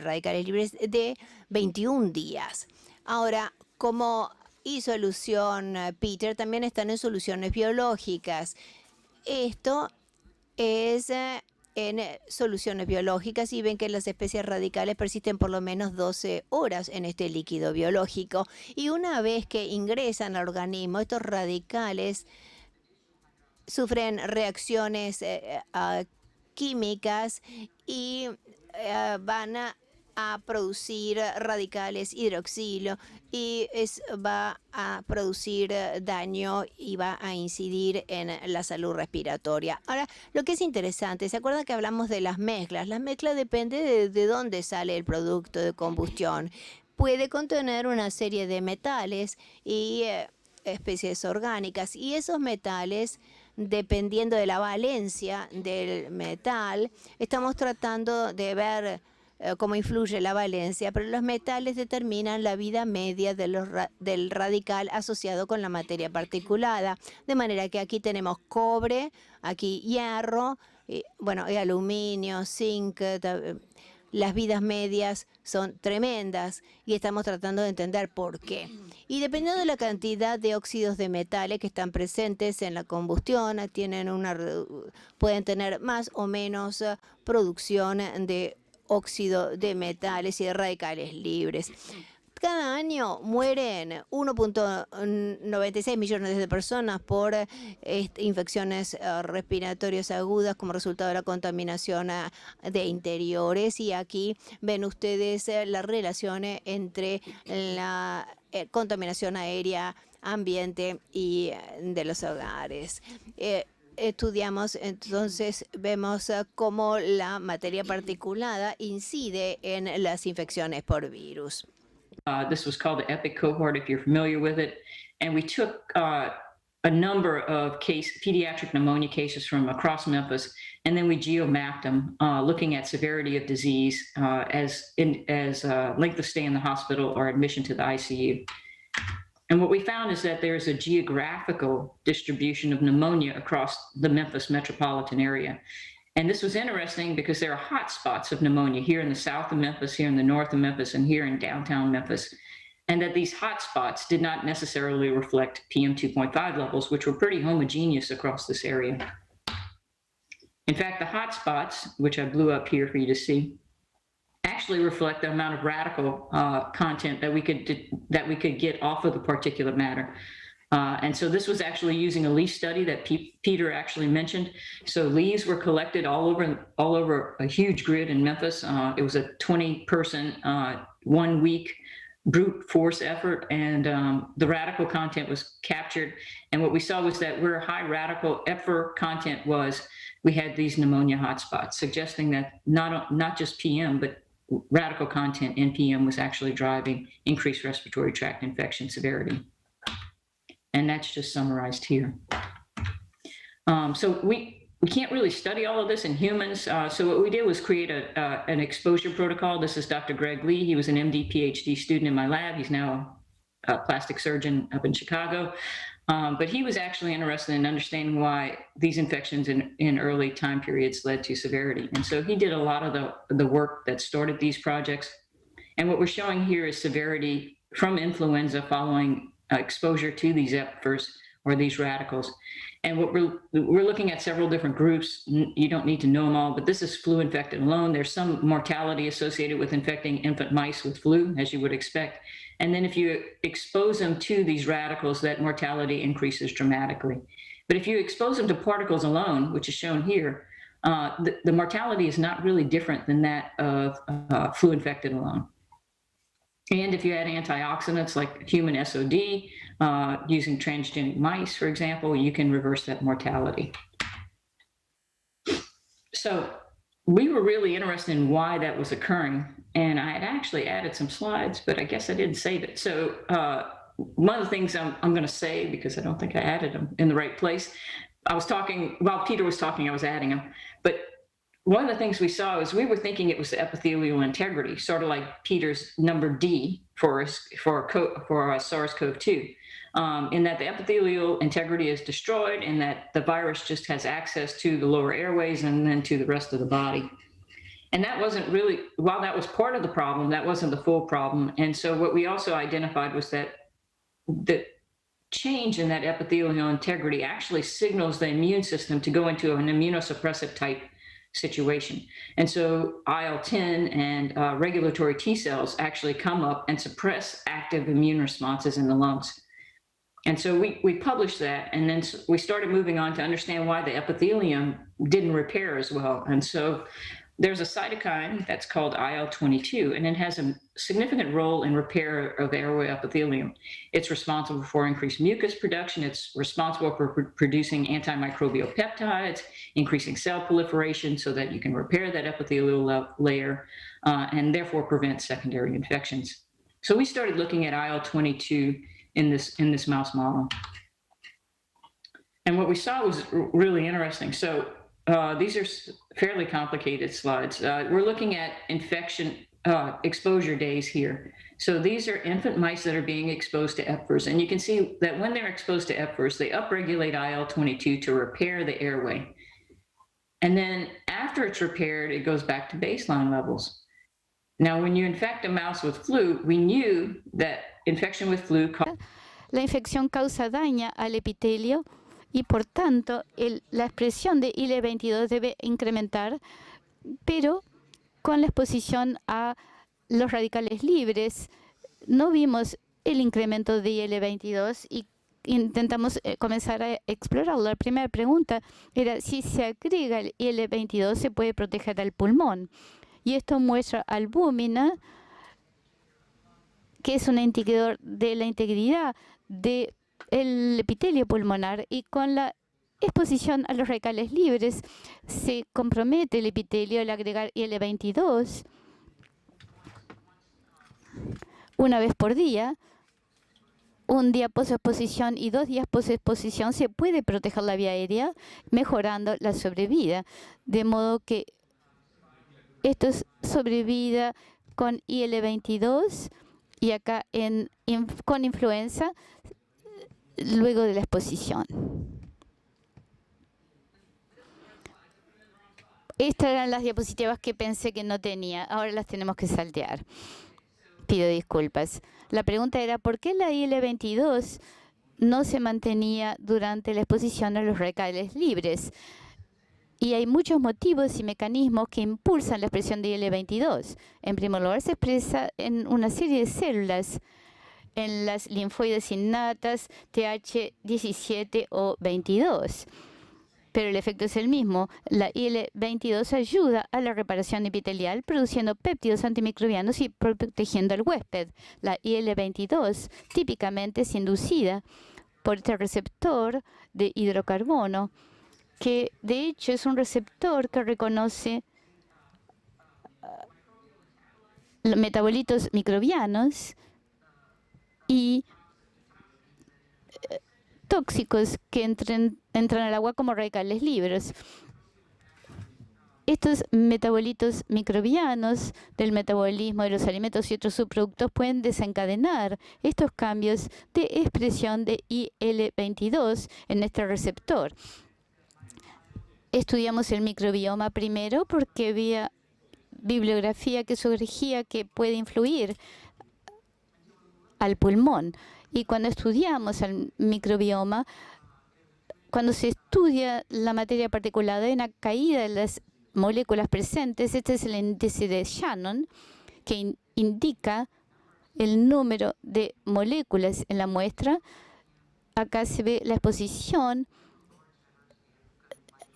radicales libres, de 21 días. Ahora, como hizo alusión Peter, también están en soluciones biológicas. Esto es en soluciones biológicas y ven que las especies radicales persisten por lo menos 12 horas en este líquido biológico. Y una vez que ingresan al organismo, estos radicales sufren reacciones químicas y van a producir radicales hidroxilo y va a producir daño y va a incidir en la salud respiratoria. Ahora, lo que es interesante, ¿se acuerdan que hablamos de las mezclas? Las mezclas depende de dónde sale el producto de combustión. Puede contener una serie de metales y especies orgánicas, y esos metales, dependiendo de la valencia del metal, estamos tratando de ver cómo influye la valencia, pero los metales determinan la vida media del radical asociado con la materia particulada. De manera que aquí tenemos cobre, aquí hierro, y aluminio, zinc. Las vidas medias son tremendas y estamos tratando de entender por qué. Y dependiendo de la cantidad de óxidos de metales que están presentes en la combustión, pueden tener más o menos producción de óxido de metales y de radicales libres. Cada año mueren 1.96 millones de personas por infecciones respiratorias agudas como resultado de la contaminación de interiores. Y aquí ven ustedes la relación entre la contaminación aérea, ambiente y de los hogares. Estudiamos, entonces vemos cómo la materia particulada incide en las infecciones por virus. This was called the EPIC cohort, if you're familiar with it. And we took a number of pediatric pneumonia cases from across Memphis, and then we geomapped them, looking at severity of disease as length of stay in the hospital or admission to the ICU. And what we found is that there's a geographical distribution of pneumonia across the Memphis metropolitan area. And this was interesting because there are hot spots of pneumonia here in the south of Memphis, here in the north of Memphis, and here in downtown Memphis. And that these hot spots did not necessarily reflect PM 2.5 levels, which were pretty homogeneous across this area. In fact, the hot spots, which I blew up here for you to see, actually reflect the amount of radical content that we could get off of the particulate matter. And so this was actually using a leaf study that Peter actually mentioned. So leaves were collected all over a huge grid in Memphis. It was a 20-person, 1-week brute force effort, and the radical content was captured. And what we saw was that where high radical EPFR content was, we had these pneumonia hotspots, suggesting that not just PM, but radical content in PM was actually driving increased respiratory tract infection severity. And that's just summarized here. So we can't really study all of this in humans. So what we did was create an exposure protocol. This is Dr. Greg Lee. He was an MD PhD student in my lab. He's now a plastic surgeon up in Chicago. But he was actually interested in understanding why these infections in early time periods led to severity. And so he did a lot of the work that started these projects. And what we're showing here is severity from influenza following exposure to these EPFRs or these radicals. And what we're looking at several different groups. You don't need to know them all, but this is flu infected alone. There's some mortality associated with infecting infant mice with flu, as you would expect. And then if you expose them to these radicals, that mortality increases dramatically. But if you expose them to particles alone, which is shown here, the mortality is not really different than that of flu infected alone. And if you add antioxidants like human SOD, using transgenic mice, for example, you can reverse that mortality. So we were really interested in why that was occurring. And I had actually added some slides, but I guess I didn't save it. So one of the things I'm going to say, because I don't think I added them in the right place, I was talking, while Peter was talking, I was adding them. But one of the things we saw is we were thinking it was the epithelial integrity, sort of like Peter's number D for SARS-CoV-2, in that the epithelial integrity is destroyed and that the virus just has access to the lower airways and then to the rest of the body. And that wasn't really, while that was part of the problem, that wasn't the full problem. And so what we also identified was that the change in that epithelial integrity actually signals the immune system to go into an immunosuppressive type situation. And so IL-10 and regulatory T cells actually come up and suppress active immune responses in the lungs. And so we published that, and then we started moving on to understand why the epithelium didn't repair as well. And so there's a cytokine that's called IL-22, and it has a significant role in repair of airway epithelium. It's responsible for increased mucus production. It's responsible for producing antimicrobial peptides, increasing cell proliferation so that you can repair that epithelial layer and therefore prevent secondary infections. So we started looking at IL-22 in this mouse model. And what we saw was really interesting. So these are fairly complicated slides. We're looking at infection exposure days here. So these are infant mice that are being exposed to EPVIRS. And you can see that when they're exposed to EPVIRS, they upregulate IL-22 to repair the airway. And then after it's repaired, it goes back to baseline levels. Now, when you infect a mouse with flu, we knew that infection with flu La infección causa daño al epitelio y por tanto la expresión de IL-22 debe incrementar, pero con la exposición a los radicales libres no vimos el incremento de IL-22 y intentamos comenzar a explorarlo. La primera pregunta era si se agrega el IL-22 se puede proteger al pulmón. Y esto muestra albúmina, que es un indicador de la integridad del epitelio pulmonar, y con la exposición a los radicales libres se compromete el epitelio al agregar IL-22 una vez por día. Un día posexposición y 2 días posexposición se puede proteger la vía aérea, mejorando la sobrevida, de modo que esto es sobrevida con IL-22 y acá con influenza luego de la exposición. Estas eran las diapositivas que pensé que no tenía. Ahora las tenemos que saltear. Pido disculpas. La pregunta era ¿por qué la IL-22 no se mantenía durante la exposición a los radicales libres? Y hay muchos motivos y mecanismos que impulsan la expresión de IL-22. En primer lugar, se expresa en una serie de células, en las linfoides innatas, TH17 o 22. Pero el efecto es el mismo. La IL-22 ayuda a la reparación epitelial, produciendo péptidos antimicrobianos y protegiendo al huésped. La IL-22 típicamente es inducida por este receptor de hidrocarbono, que de hecho es un receptor que reconoce los metabolitos microbianos y tóxicos que entran al agua como radicales libres. Estos metabolitos microbianos del metabolismo de los alimentos y otros subproductos pueden desencadenar estos cambios de expresión de IL-22 en este receptor. Estudiamos el microbioma primero porque había bibliografía que sugería que puede influir al pulmón. Y cuando estudiamos el microbioma, cuando se estudia la materia particulada, hay una caída de las moléculas presentes. Este es el índice de Shannon, que indica el número de moléculas en la muestra. Acá se ve la exposición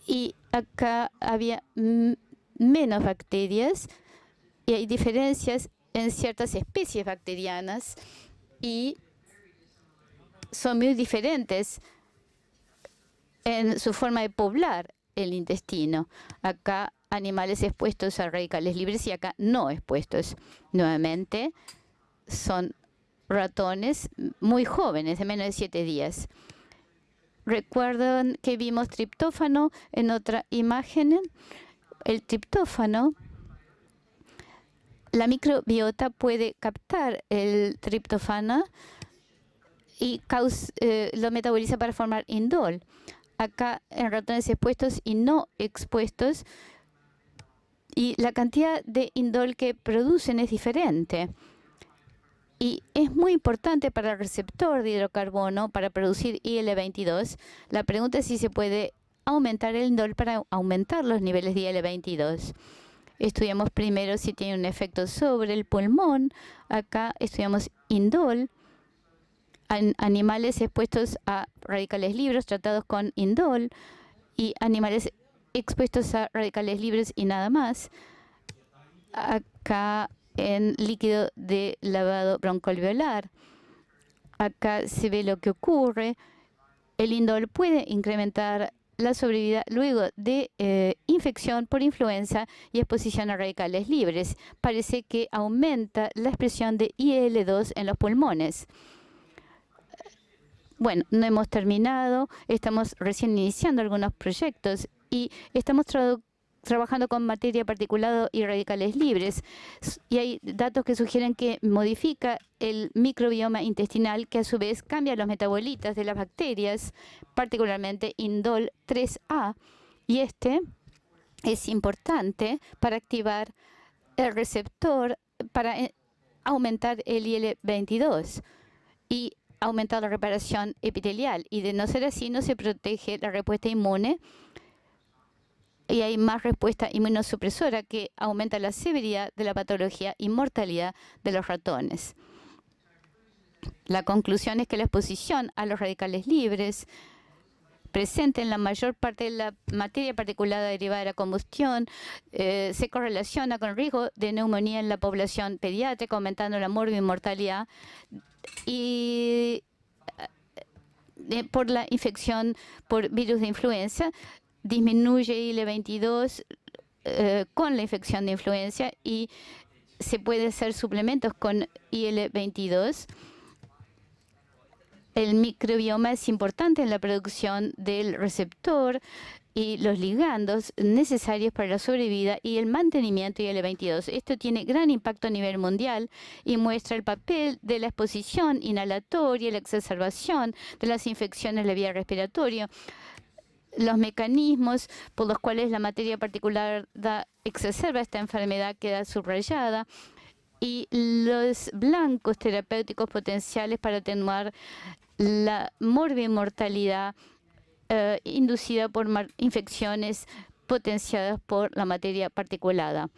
y acá había menos bacterias y hay diferencias en ciertas especies bacterianas y son muy diferentes en su forma de poblar el intestino. Acá animales expuestos a radicales libres y acá no expuestos. Nuevamente son ratones muy jóvenes, de menos de 7 días. Recuerdan que vimos triptófano en otra imagen. El triptófano, la microbiota puede captar el triptófano y lo metaboliza para formar indol. Acá en ratones expuestos y no expuestos, y la cantidad de indol que producen es diferente. Y es muy importante para el receptor de hidrocarbono para producir IL-22. La pregunta es si se puede aumentar el indol para aumentar los niveles de IL-22. Estudiamos primero si tiene un efecto sobre el pulmón. Acá estudiamos indol, animales expuestos a radicales libres tratados con indol y animales expuestos a radicales libres y nada más. Acá en líquido de lavado broncoalveolar. Acá se ve lo que ocurre. El indol puede incrementar la sobrevida luego de infección por influenza y exposición a radicales libres. Parece que aumenta la expresión de IL-2 en los pulmones. Bueno, no hemos terminado, estamos recién iniciando algunos proyectos y estamos trabajando con materia particulada y radicales libres. Y hay datos que sugieren que modifica el microbioma intestinal, que a su vez cambia los metabolitas de las bacterias, particularmente indol 3A. Y este es importante para activar el receptor, para aumentar el IL-22 y aumentar la reparación epitelial. Y de no ser así, no se protege la respuesta inmune y hay más respuesta inmunosupresora que aumenta la severidad de la patología y mortalidad de los ratones. La conclusión es que la exposición a los radicales libres presente en la mayor parte de la materia particulada derivada de la combustión se correlaciona con el riesgo de neumonía en la población pediátrica, aumentando la mortalidad y por la infección por virus de influenza. Disminuye IL-22 con la infección de influenza y se puede hacer suplementos con IL-22. El microbioma es importante en la producción del receptor y los ligandos necesarios para la sobrevida y el mantenimiento de IL-22. Esto tiene gran impacto a nivel mundial y muestra el papel de la exposición inhalatoria y la exacerbación de las infecciones de la vía respiratoria. Los mecanismos por los cuales la materia particular exacerba esta enfermedad queda subrayada y los blancos terapéuticos potenciales para atenuar la morbimortalidad inducida por infecciones potenciadas por la materia particulada.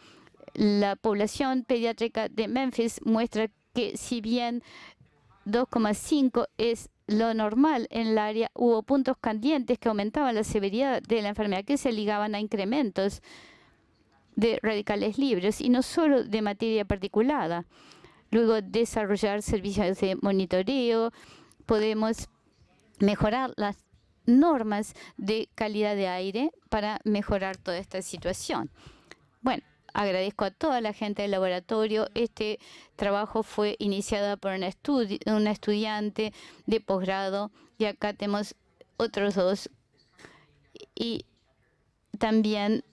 La población pediátrica de Memphis muestra que si bien 2,5 es lo normal en el área, hubo puntos calientes que aumentaban la severidad de la enfermedad que se ligaban a incrementos de radicales libres y no solo de materia particulada. Luego desarrollar servicios de monitoreo, podemos mejorar las normas de calidad de aire para mejorar toda esta situación. Bueno, agradezco a toda la gente del laboratorio. Este trabajo fue iniciado por una estudiante de posgrado y acá tenemos otros dos y también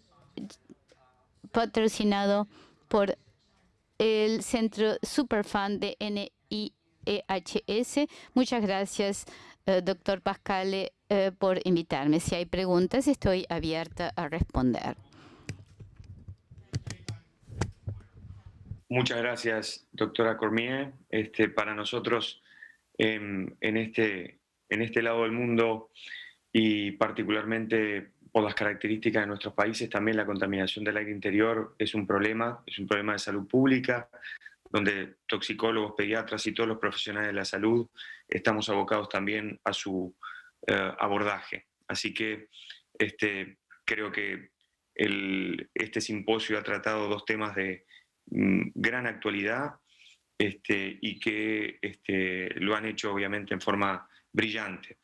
patrocinado por el Centro Superfund de NIEHS. Muchas gracias, doctor Pascale, por invitarme. Si hay preguntas, estoy abierta a responder. Muchas gracias, doctora Cormier. Para nosotros, en este lado del mundo y particularmente por las características de nuestros países, también la contaminación del aire interior es un problema de salud pública, donde toxicólogos, pediatras y todos los profesionales de la salud estamos abocados también a su abordaje. Así que creo que este simposio ha tratado dos temas de gran actualidad y que lo han hecho obviamente en forma brillante.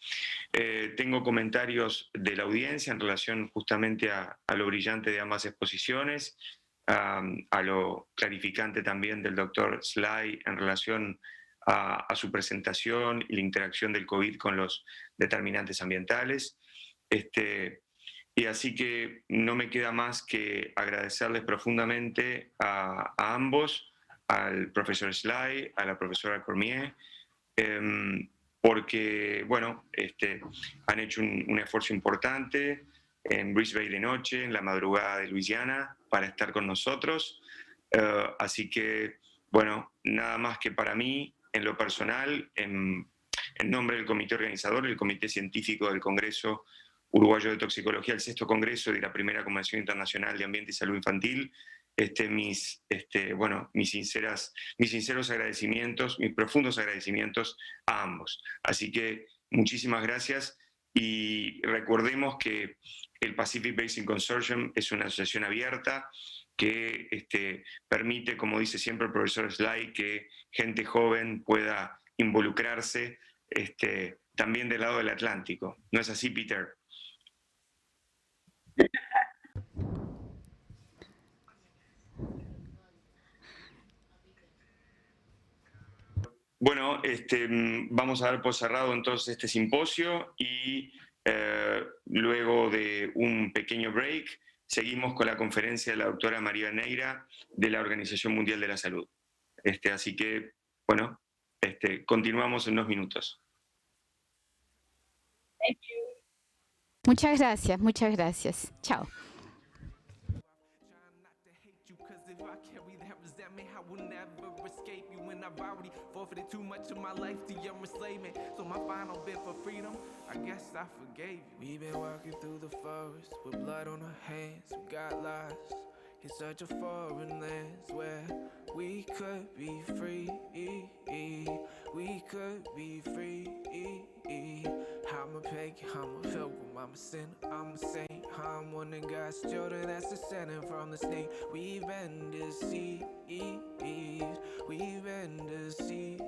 Tengo comentarios de la audiencia en relación justamente a lo brillante de ambas exposiciones, a lo clarificante también del doctor Sly en relación a su presentación y la interacción del COVID con los determinantes ambientales. Y así que no me queda más que agradecerles profundamente a ambos, al profesor Sly, a la profesora Cormier, porque, bueno, han hecho un esfuerzo importante en Brisbane de noche, en la madrugada de Luisiana, para estar con nosotros. Así que, bueno, nada más que para mí, en lo personal, en nombre del comité organizador, el Comité Científico del Congreso, uruguayo de toxicología, el 6º Congreso de la Primera Convención Internacional de Ambiente y Salud Infantil, mis sinceros agradecimientos, mis profundos agradecimientos a ambos. Así que muchísimas gracias y recordemos que el Pacific Basin Consortium es una asociación abierta que permite, como dice siempre el profesor Sly, que gente joven pueda involucrarse también del lado del Atlántico. ¿No es así, Peter? Bueno, vamos a dar por cerrado entonces este simposio y luego de un pequeño break seguimos con la conferencia de la doctora María Neira de la Organización Mundial de la Salud. Así que, bueno, continuamos en unos minutos. Muchas gracias, muchas gracias. Chao. I've already forfeited too much of my life to your enslavement. So my final bid for freedom, I guess I forgave you. We've been walking through the forest with blood on our hands. We got lost in such a foreign land where we could be free. We could be free. I'm a pagan, I'm a pilgrim, I'm a sinner, I'm a saint. I'm one of God's children that's descended from the snake. We've been deceived. We've been deceived.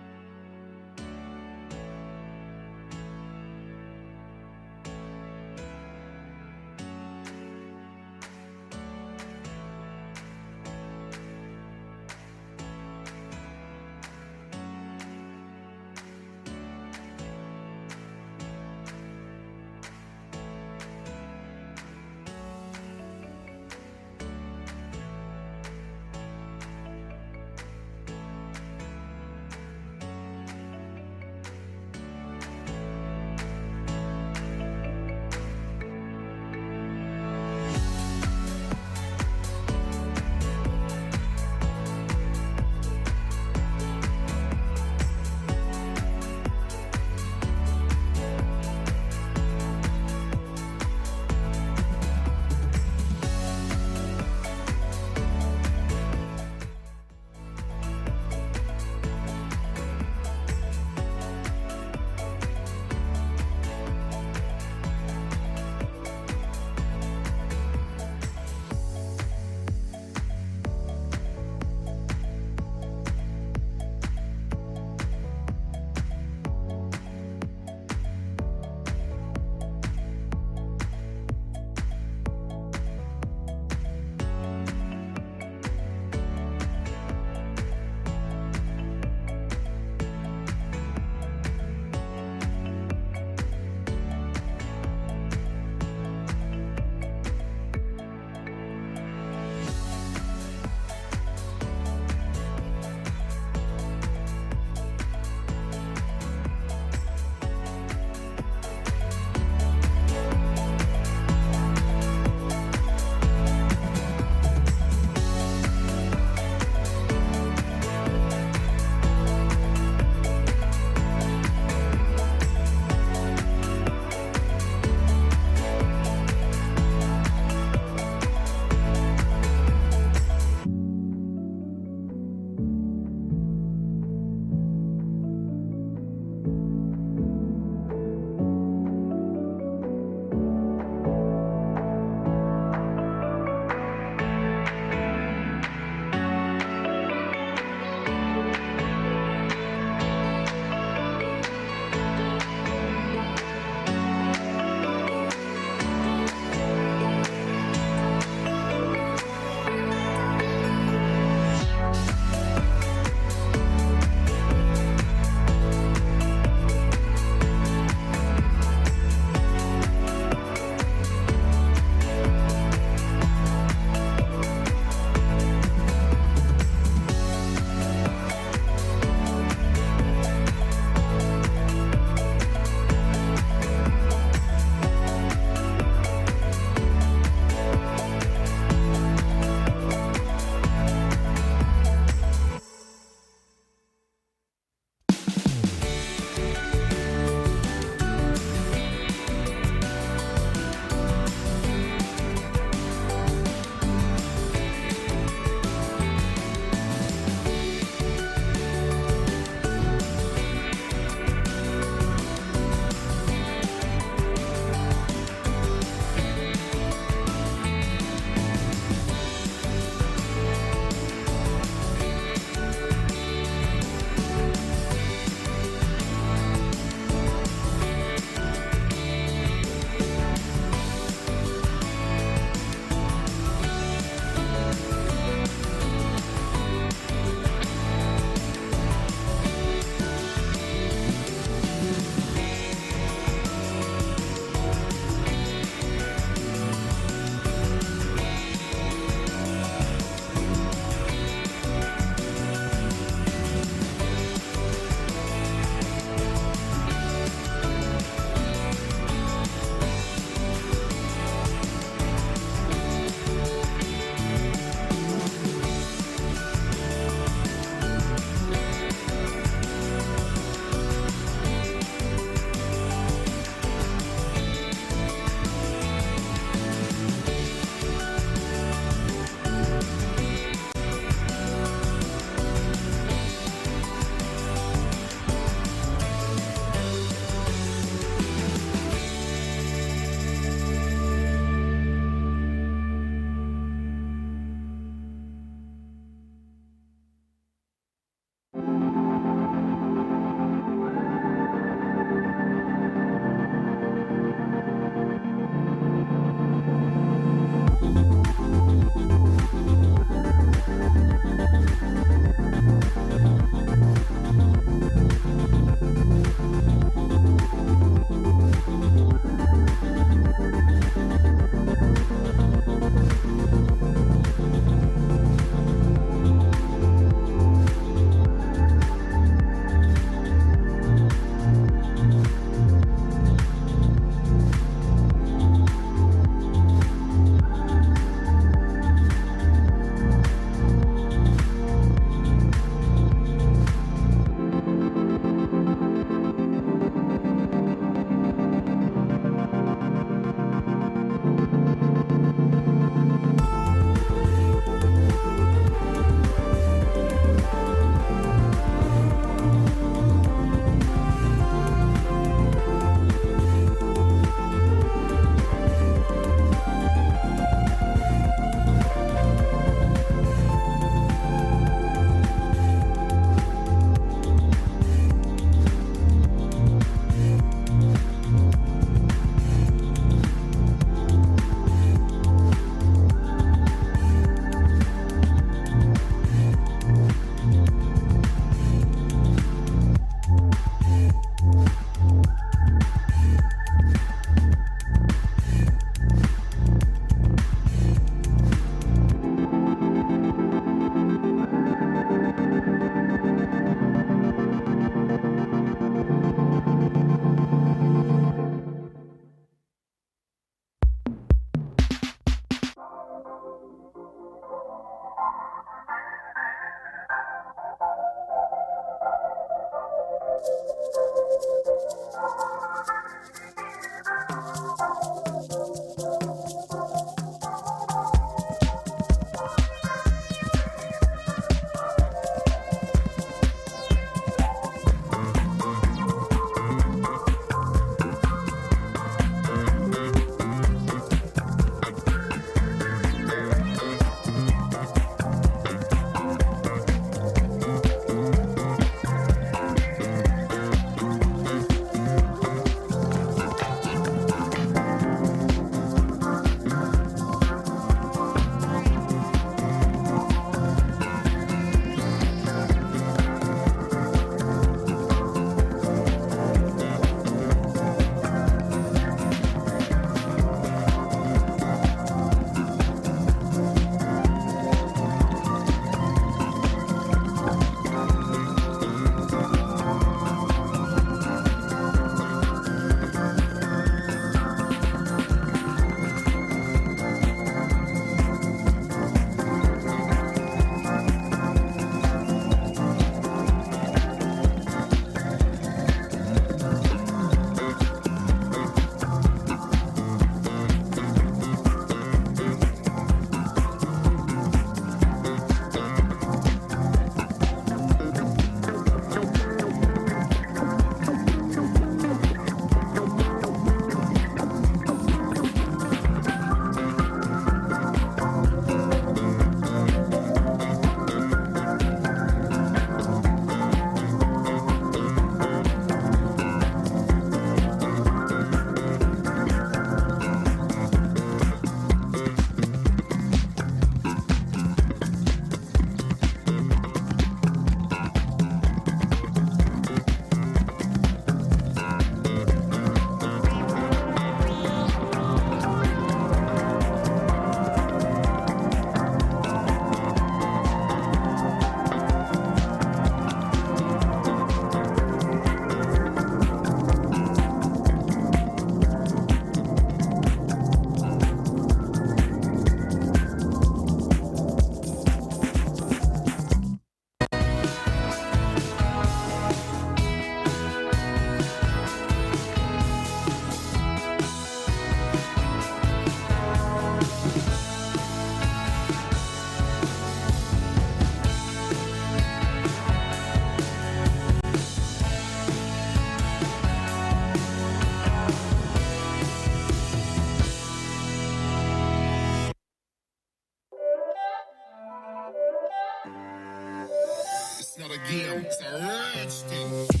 the game. It's a rich thing.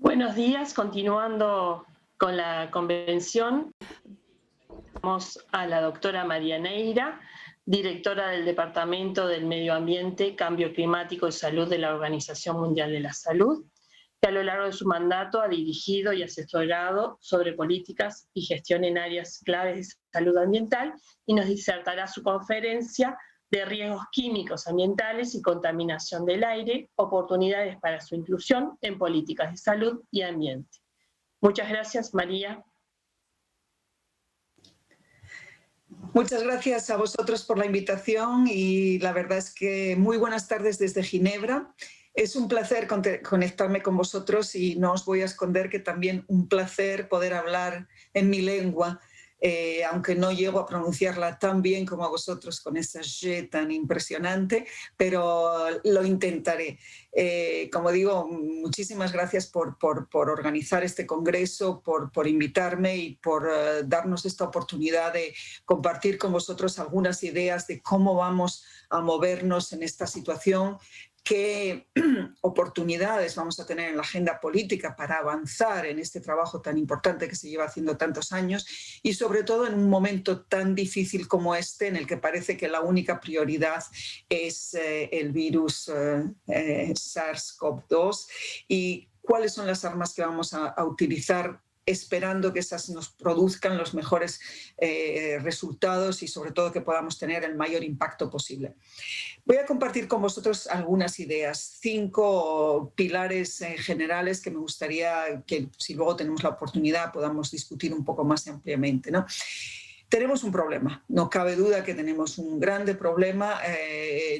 Buenos días, continuando con la convención, vamos a la doctora María Neira, directora del Departamento del Medio Ambiente, Cambio Climático y Salud de la Organización Mundial de la Salud, que a lo largo de su mandato ha dirigido y asesorado sobre políticas y gestión en áreas claves de salud ambiental, y nos disertará su conferencia de riesgos químicos ambientales y contaminación del aire, oportunidades para su inclusión en políticas de salud y ambiente. Muchas gracias, María. Muchas gracias a vosotros por la invitación y la verdad es que muy buenas tardes desde Ginebra. Es un placer conectarme con vosotros y no os voy a esconder que también un placer poder hablar en mi lengua, aunque no llego a pronunciarla tan bien como a vosotros con esa G tan impresionante, pero lo intentaré. Como digo, muchísimas gracias por organizar este congreso, por invitarme y por darnos esta oportunidad de compartir con vosotros algunas ideas de cómo vamos a movernos en esta situación, qué oportunidades vamos a tener en la agenda política para avanzar en este trabajo tan importante que se lleva haciendo tantos años y sobre todo en un momento tan difícil como este en el que parece que la única prioridad es el virus SARS-CoV-2 y cuáles son las armas que vamos a utilizar esperando que esas nos produzcan los mejores resultados y sobre todo que podamos tener el mayor impacto posible. Voy a compartir con vosotros algunas ideas, 5 pilares generales que me gustaría que, si luego tenemos la oportunidad, podamos discutir un poco más ampliamente, ¿no? Tenemos un problema, no cabe duda que tenemos un grande problema.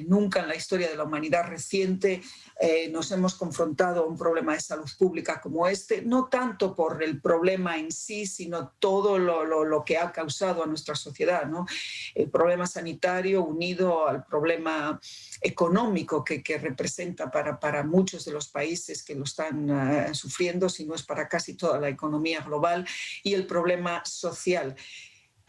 Nunca en la historia de la humanidad reciente nos hemos confrontado a un problema de salud pública como este, no tanto por el problema en sí, sino todo lo que ha causado a nuestra sociedad, ¿no? El problema sanitario unido al problema económico que representa para muchos de los países que lo están sufriendo, si no es para casi toda la economía global, y el problema social.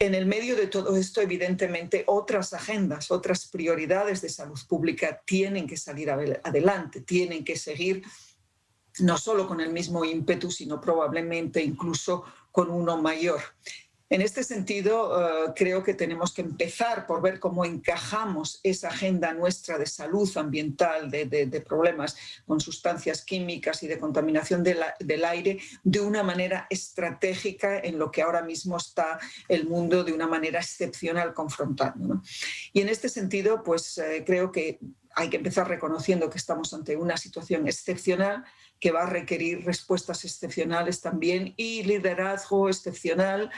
En el medio de todo esto, evidentemente, otras agendas, otras prioridades de salud pública tienen que salir adelante, tienen que seguir no solo con el mismo ímpetu, sino probablemente incluso con uno mayor. En este sentido, creo que tenemos que empezar por ver cómo encajamos esa agenda nuestra de salud ambiental, de problemas con sustancias químicas y de contaminación del aire de una manera estratégica en lo que ahora mismo está el mundo de una manera excepcional confrontando, ¿no? Y en este sentido, pues creo que hay que empezar reconociendo que estamos ante una situación excepcional que va a requerir respuestas excepcionales también y liderazgo excepcional,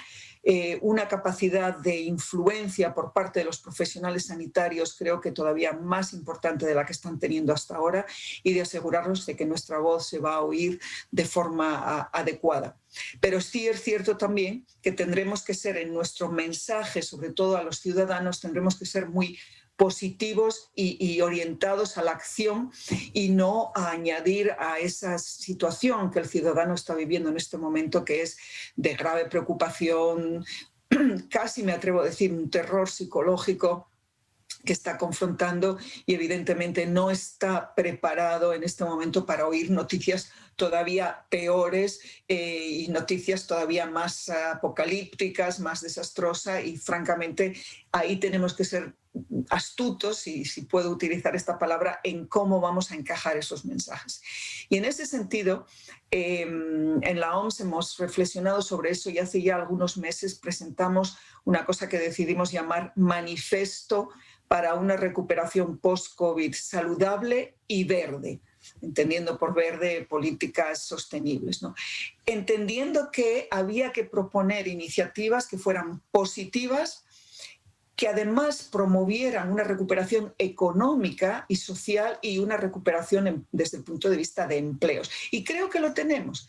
una capacidad de influencia por parte de los profesionales sanitarios creo que todavía más importante de la que están teniendo hasta ahora y de asegurarnos de que nuestra voz se va a oír de forma adecuada. Pero sí es cierto también que tendremos que ser en nuestro mensaje, sobre todo a los ciudadanos, tendremos que ser muy positivos y orientados a la acción y no a añadir a esa situación que el ciudadano está viviendo en este momento, que es de grave preocupación, casi me atrevo a decir un terror psicológico que está confrontando y evidentemente no está preparado en este momento para oír noticias todavía peores y noticias todavía más apocalípticas, más desastrosas y francamente ahí tenemos que ser astutos, si puedo utilizar esta palabra, en cómo vamos a encajar esos mensajes. Y en ese sentido, en la OMS hemos reflexionado sobre eso y hace ya algunos meses presentamos una cosa que decidimos llamar Manifiesto para una recuperación post-COVID saludable y verde, entendiendo por verde políticas sostenibles, ¿no? Entendiendo que había que proponer iniciativas que fueran positivas que además promovieran una recuperación económica y social y una recuperación desde el punto de vista de empleos. Y creo que lo tenemos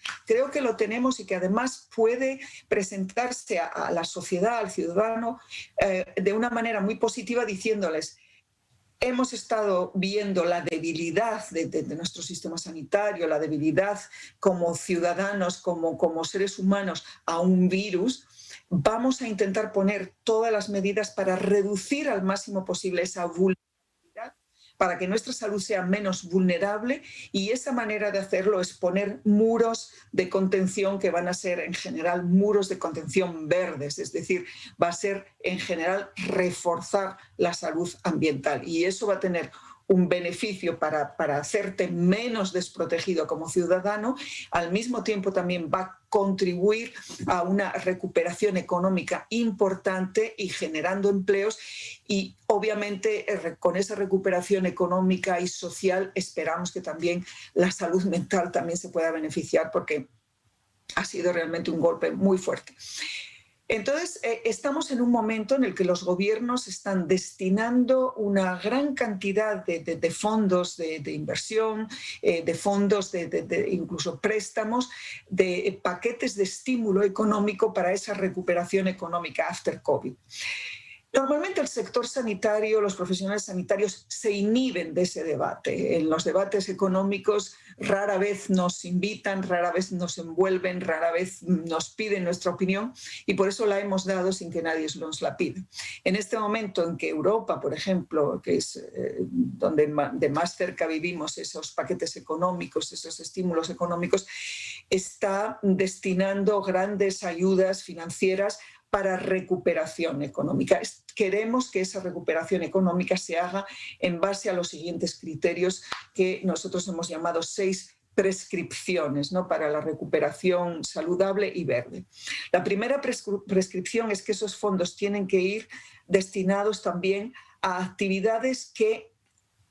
y que además puede presentarse a la sociedad, al ciudadano, de una manera muy positiva, diciéndoles: hemos estado viendo la debilidad de nuestro sistema sanitario, la debilidad como ciudadanos, como seres humanos a un virus. Vamos a intentar poner todas las medidas para reducir al máximo posible esa vulnerabilidad, para que nuestra salud sea menos vulnerable, y esa manera de hacerlo es poner muros de contención que van a ser en general muros de contención verdes, es decir, va a ser en general reforzar la salud ambiental, y eso va a tener un beneficio para hacerte menos desprotegido como ciudadano. Al mismo tiempo también va a contribuir a una recuperación económica importante y generando empleos, y obviamente con esa recuperación económica y social esperamos que también la salud mental también se pueda beneficiar, porque ha sido realmente un golpe muy fuerte. Entonces, estamos en un momento en el que los gobiernos están destinando una gran cantidad de fondos de inversión, de fondos de incluso préstamos, de paquetes de estímulo económico para esa recuperación económica after COVID. Normalmente el sector sanitario, los profesionales sanitarios se inhiben de ese debate. En los debates económicos rara vez nos invitan, rara vez nos envuelven, rara vez nos piden nuestra opinión, y por eso la hemos dado sin que nadie nos la pida. En este momento en que Europa, por ejemplo, que es donde de más cerca vivimos esos paquetes económicos, esos estímulos económicos, está destinando grandes ayudas financieras para recuperación económica. Queremos que esa recuperación económica se haga en base a los siguientes criterios que nosotros hemos llamado 6 prescripciones, ¿no?, para la recuperación saludable y verde. La primera prescripción es que esos fondos tienen que ir destinados también a actividades que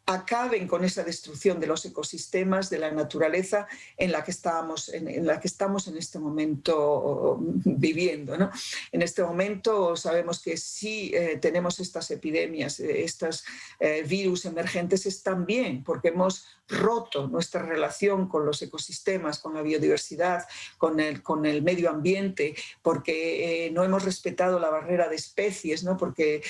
acaben con esa destrucción de los ecosistemas, de la naturaleza en la que estamos en este momento viviendo, ¿no? En este momento sabemos que si tenemos estas epidemias, estos virus emergentes, es también porque hemos roto nuestra relación con los ecosistemas, con la biodiversidad, con el medio ambiente, porque no hemos respetado la barrera de especies, ¿no? Porque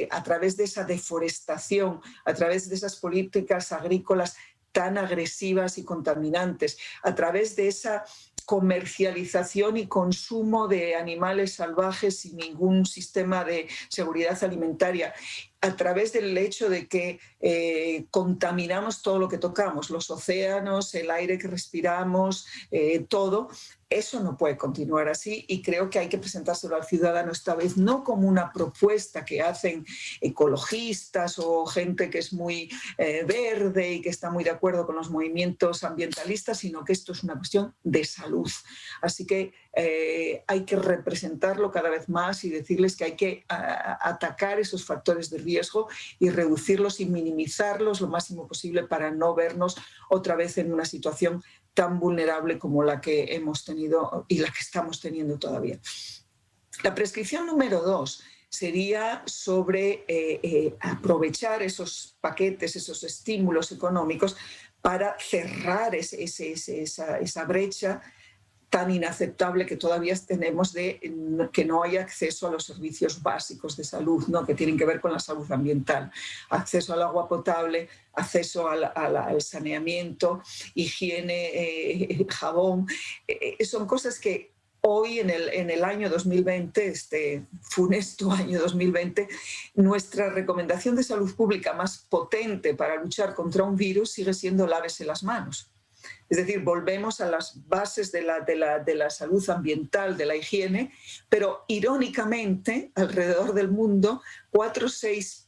a través de esa deforestación, a través de esas políticas agrícolas tan agresivas y contaminantes, a través de esa comercialización y consumo de animales salvajes sin ningún sistema de seguridad alimentaria, a través del hecho de que contaminamos todo lo que tocamos, los océanos, el aire que respiramos, todo. Eso no puede continuar así, y creo que hay que presentárselo al ciudadano esta vez no como una propuesta que hacen ecologistas o gente que es muy verde y que está muy de acuerdo con los movimientos ambientalistas, sino que esto es una cuestión de salud. Así que hay que representarlo cada vez más y decirles que hay que atacar esos factores de riesgo y reducirlos y minimizarlos lo máximo posible para no vernos otra vez en una situación tan vulnerable como la que hemos tenido y la que estamos teniendo todavía. La prescripción número 2 sería sobre aprovechar esos paquetes, esos estímulos económicos para cerrar esa brecha tan inaceptable que todavía tenemos de que no haya acceso a los servicios básicos de salud, ¿no?, que tienen que ver con la salud ambiental, acceso al agua potable, acceso al saneamiento, higiene, jabón. Son cosas que hoy en el año 2020, este funesto año 2020, nuestra recomendación de salud pública más potente para luchar contra un virus sigue siendo lávese las manos. Es decir, volvemos a las bases de la salud ambiental, de la higiene, pero irónicamente, alrededor del mundo, 4 o 6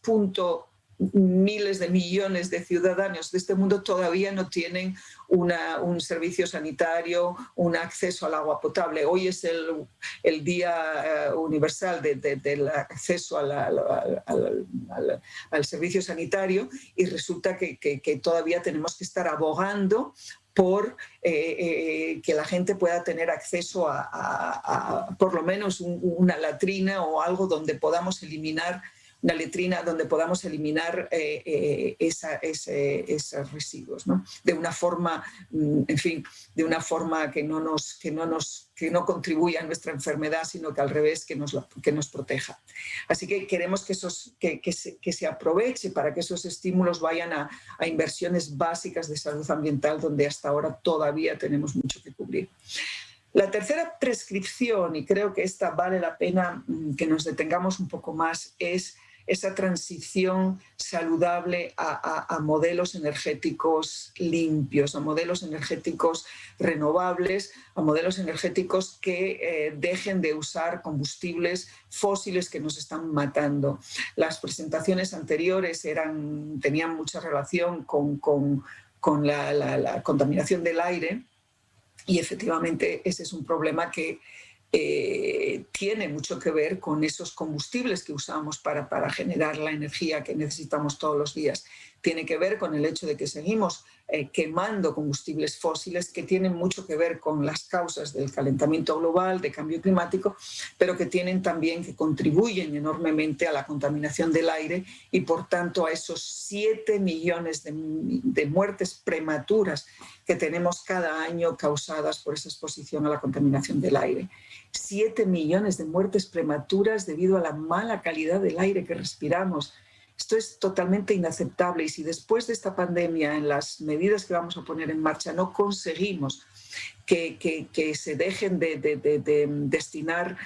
miles de millones de ciudadanos de este mundo todavía no tienen un servicio sanitario, un acceso al agua potable. Hoy es el Día Universal del acceso al servicio sanitario y resulta que todavía tenemos que estar abogando por que la gente pueda tener acceso a por lo menos una latrina o algo donde podamos eliminar una letrina donde podamos eliminar esos residuos, ¿no? De una forma, en fin, de una forma que no contribuya a nuestra enfermedad, sino que al revés, que nos proteja. Así que queremos que se aproveche para que esos estímulos vayan a inversiones básicas de salud ambiental, donde hasta ahora todavía tenemos mucho que cubrir. La tercera prescripción, y creo que esta vale la pena que nos detengamos un poco más, es esa transición saludable a modelos energéticos limpios, a modelos energéticos renovables, a modelos energéticos que dejen de usar combustibles fósiles que nos están matando. Las presentaciones anteriores tenían mucha relación con la contaminación del aire y efectivamente ese es un problema que tiene mucho que ver con esos combustibles que usamos para generar la energía que necesitamos todos los días. Tiene que ver con el hecho de que seguimos quemando combustibles fósiles que tienen mucho que ver con las causas del calentamiento global, de cambio climático, pero que contribuyen enormemente a la contaminación del aire y por tanto a esos 7 millones de muertes prematuras que tenemos cada año causadas por esa exposición a la contaminación del aire. 7 millones de muertes prematuras debido a la mala calidad del aire que respiramos. Esto es totalmente inaceptable y si después de esta pandemia, en las medidas que vamos a poner en marcha, no conseguimos que se dejen de destinar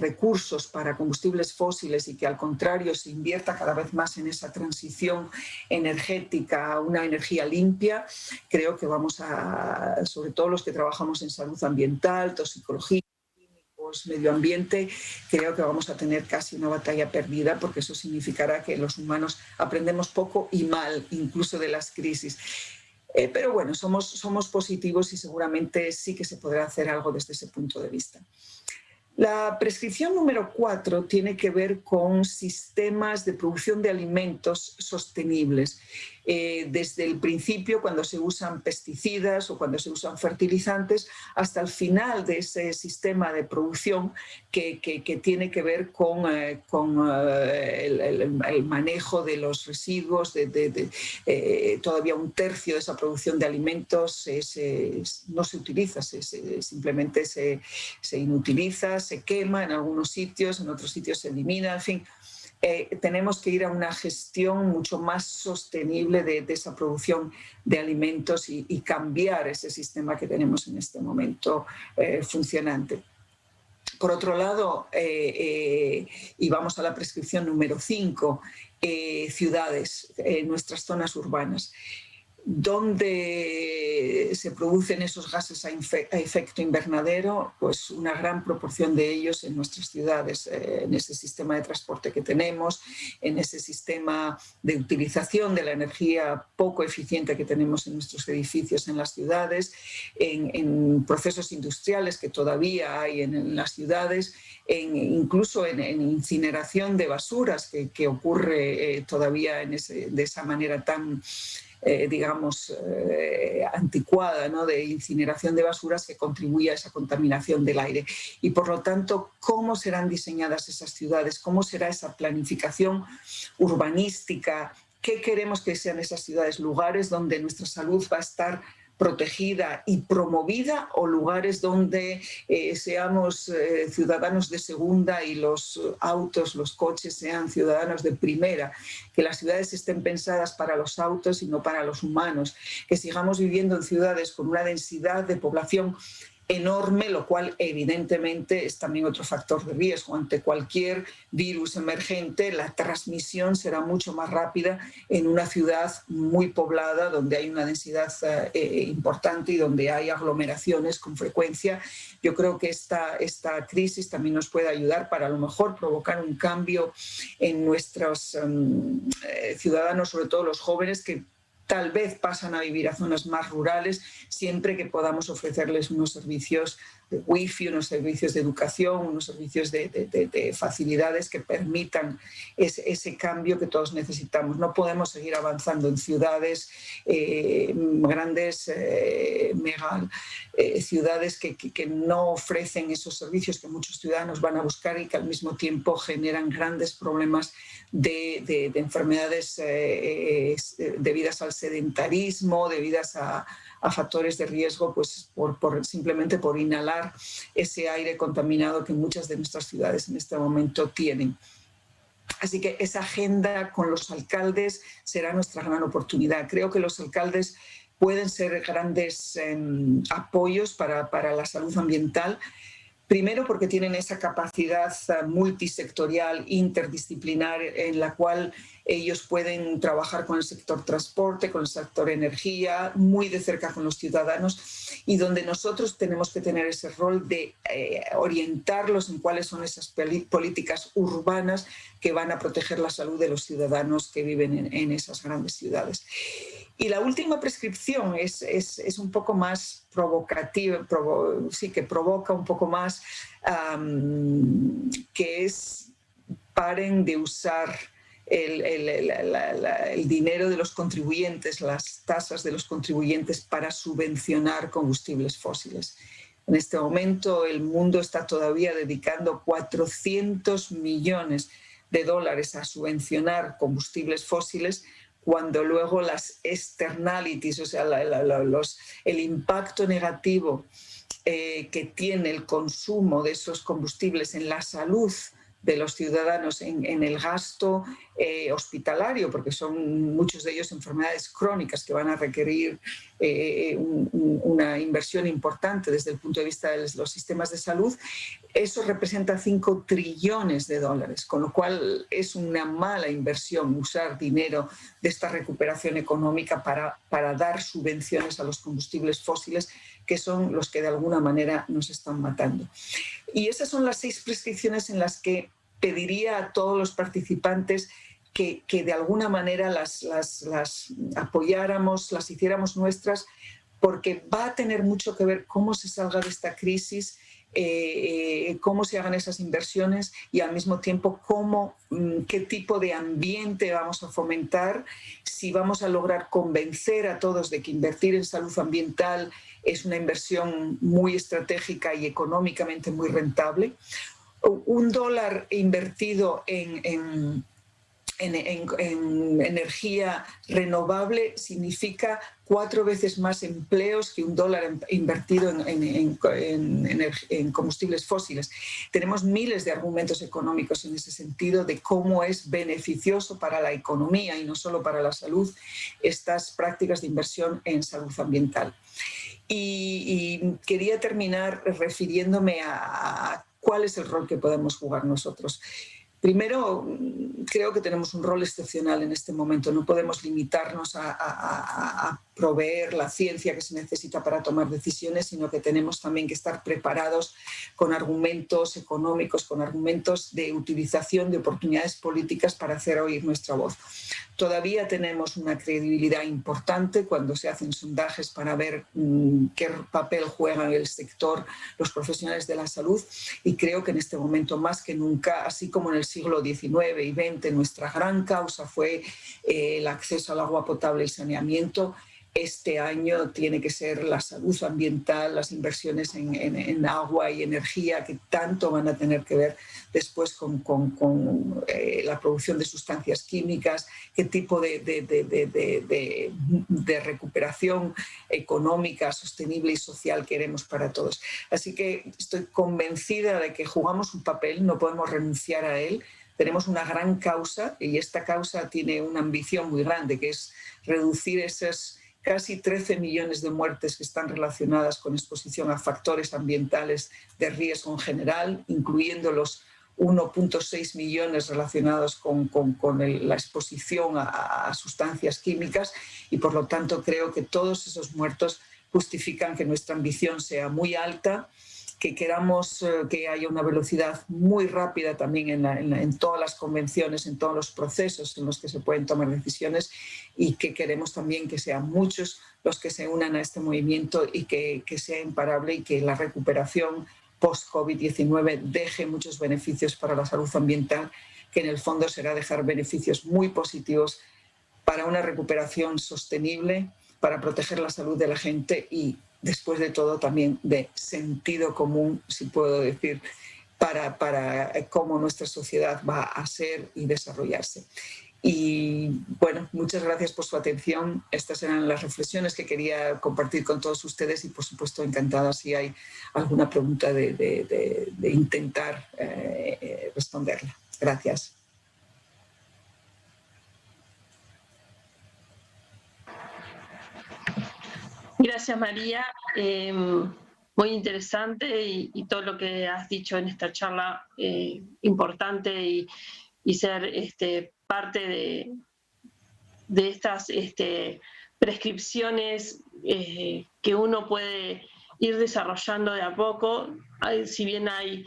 recursos para combustibles fósiles y que al contrario se invierta cada vez más en esa transición energética a una energía limpia, creo que vamos a, sobre todo los que trabajamos en salud ambiental, toxicología, medio ambiente, creo que vamos a tener casi una batalla perdida porque eso significará que los humanos aprendemos poco y mal, incluso de las crisis. Pero bueno, somos positivos y seguramente sí que se podrá hacer algo desde ese punto de vista. La prescripción número 4 tiene que ver con sistemas de producción de alimentos sostenibles. Desde el principio, cuando se usan pesticidas o cuando se usan fertilizantes, hasta el final de ese sistema de producción que tiene que ver con el manejo de los residuos. Todavía un tercio de esa producción de alimentos no se utiliza, simplemente se inutiliza, se quema en algunos sitios, en otros sitios se elimina, en fin. Tenemos que ir a una gestión mucho más sostenible de esa producción de alimentos y cambiar ese sistema que tenemos en este momento funcionante. Por otro lado, y vamos a la prescripción número 5, ciudades, nuestras zonas urbanas, donde se producen esos gases a efecto invernadero, pues una gran proporción de ellos en nuestras ciudades, en ese sistema de transporte que tenemos, en ese sistema de utilización de la energía poco eficiente que tenemos en nuestros edificios en las ciudades, en procesos industriales que todavía hay en las ciudades, incluso en incineración de basuras que ocurre todavía de esa manera tan anticuada, ¿no?, de incineración de basuras que contribuye a esa contaminación del aire. Y por lo tanto, ¿cómo serán diseñadas esas ciudades? ¿Cómo será esa planificación urbanística? ¿Qué queremos que sean esas ciudades? ¿Lugares donde nuestra salud va a estar protegida y promovida o lugares donde seamos ciudadanos de segunda y los autos, los coches sean ciudadanos de primera, que las ciudades estén pensadas para los autos y no para los humanos, que sigamos viviendo en ciudades con una densidad de población enorme, lo cual evidentemente es también otro factor de riesgo. Ante cualquier virus emergente, la transmisión será mucho más rápida en una ciudad muy poblada, donde hay una densidad importante y donde hay aglomeraciones con frecuencia. Yo creo que esta crisis también nos puede ayudar para a lo mejor provocar un cambio en nuestros ciudadanos, sobre todo los jóvenes, que tal vez pasan a vivir a zonas más rurales, siempre que podamos ofrecerles unos servicios de wifi, unos servicios de educación, unos servicios de facilidades que permitan ese cambio que todos necesitamos. No podemos seguir avanzando en ciudades grandes, ciudades que no ofrecen esos servicios que muchos ciudadanos van a buscar y que al mismo tiempo generan grandes problemas de enfermedades debidas al sedentarismo, debidas a factores de riesgo, pues simplemente por inhalar ese aire contaminado que muchas de nuestras ciudades en este momento tienen. Así que esa agenda con los alcaldes será nuestra gran oportunidad. Creo que los alcaldes pueden ser grandes apoyos para la salud ambiental. Primero porque tienen esa capacidad multisectorial, interdisciplinar, en la cual ellos pueden trabajar con el sector transporte, con el sector energía, muy de cerca con los ciudadanos, y donde nosotros tenemos que tener ese rol de orientarlos en cuáles son esas políticas urbanas que van a proteger la salud de los ciudadanos que viven en esas grandes ciudades. Y la última prescripción es un poco más provocativa, sí, que provoca un poco más, que es paren de usar el dinero de los contribuyentes, las tasas de los contribuyentes para subvencionar combustibles fósiles. En este momento el mundo está todavía dedicando 400 millones de dólares a subvencionar combustibles fósiles, cuando luego las externalities, o sea, el impacto negativo que tiene el consumo de esos combustibles en la salud de los ciudadanos, en el gasto hospitalario, porque son muchos de ellos enfermedades crónicas que van a requerir una inversión importante desde el punto de vista de los sistemas de salud. Eso representa 5 trillones de dólares, con lo cual es una mala inversión usar dinero de esta recuperación económica para dar subvenciones a los combustibles fósiles, que son los que de alguna manera nos están matando. Y esas son las 6 prescripciones en las que pediría a todos los participantes que de alguna manera las apoyáramos, las hiciéramos nuestras, porque va a tener mucho que ver cómo se salga de esta crisis, cómo se hagan esas inversiones y al mismo tiempo qué tipo de ambiente vamos a fomentar, si vamos a lograr convencer a todos de que invertir en salud ambiental es una inversión muy estratégica y económicamente muy rentable. $1 invertido en energía renovable significa 4 veces más empleos que $1 invertido en combustibles fósiles. Tenemos miles de argumentos económicos en ese sentido de cómo es beneficioso para la economía y no solo para la salud estas prácticas de inversión en salud ambiental. Y quería terminar refiriéndome a cuál es el rol que podemos jugar nosotros. Primero, creo que tenemos un rol excepcional en este momento. No podemos limitarnos a proveer la ciencia que se necesita para tomar decisiones, sino que tenemos también que estar preparados con argumentos económicos, con argumentos de utilización de oportunidades políticas para hacer oír nuestra voz. Todavía tenemos una credibilidad importante cuando se hacen sondajes para ver qué papel juegan el sector, los profesionales de la salud, y creo que en este momento más que nunca, así como en el siglo XIX y XX, nuestra gran causa fue el acceso al agua potable y saneamiento. Este año tiene que ser la salud ambiental, las inversiones en agua y energía, que tanto van a tener que ver después con la producción de sustancias químicas, qué tipo de recuperación económica, sostenible y social queremos para todos. Así que estoy convencida de que jugamos un papel, no podemos renunciar a él. Tenemos una gran causa y esta causa tiene una ambición muy grande, que es reducir esas casi 13 millones de muertes que están relacionadas con exposición a factores ambientales de riesgo en general, incluyendo los 1,6 millones relacionados con la exposición a sustancias químicas, y por lo tanto creo que todos esos muertos justifican que nuestra ambición sea muy alta, que queramos que haya una velocidad muy rápida también en todas las convenciones, en todos los procesos en los que se pueden tomar decisiones, y que queremos también que sean muchos los que se unan a este movimiento y que sea imparable, y que la recuperación post-COVID-19 deje muchos beneficios para la salud ambiental, que en el fondo será dejar beneficios muy positivos para una recuperación sostenible, para proteger la salud de la gente y, después de todo, también de sentido común, si puedo decir, para cómo nuestra sociedad va a ser y desarrollarse. Y bueno, muchas gracias por su atención. Estas eran las reflexiones que quería compartir con todos ustedes, y por supuesto encantada si hay alguna pregunta de intentar responderla. Gracias. Gracias, María. Muy interesante y todo lo que has dicho en esta charla, importante, y ser parte de estas prescripciones que uno puede ir desarrollando de a poco. Si bien hay,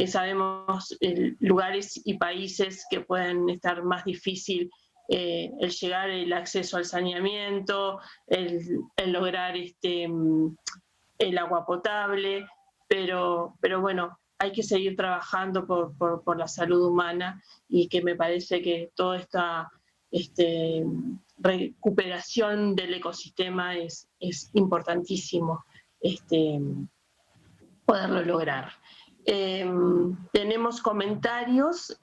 sabemos, lugares y países que pueden estar más difícil el llegar, el acceso al saneamiento, el lograr el agua potable, pero bueno, hay que seguir trabajando por la salud humana, y que me parece que toda esta recuperación del ecosistema es importantísimo poderlo lograr. Tenemos comentarios.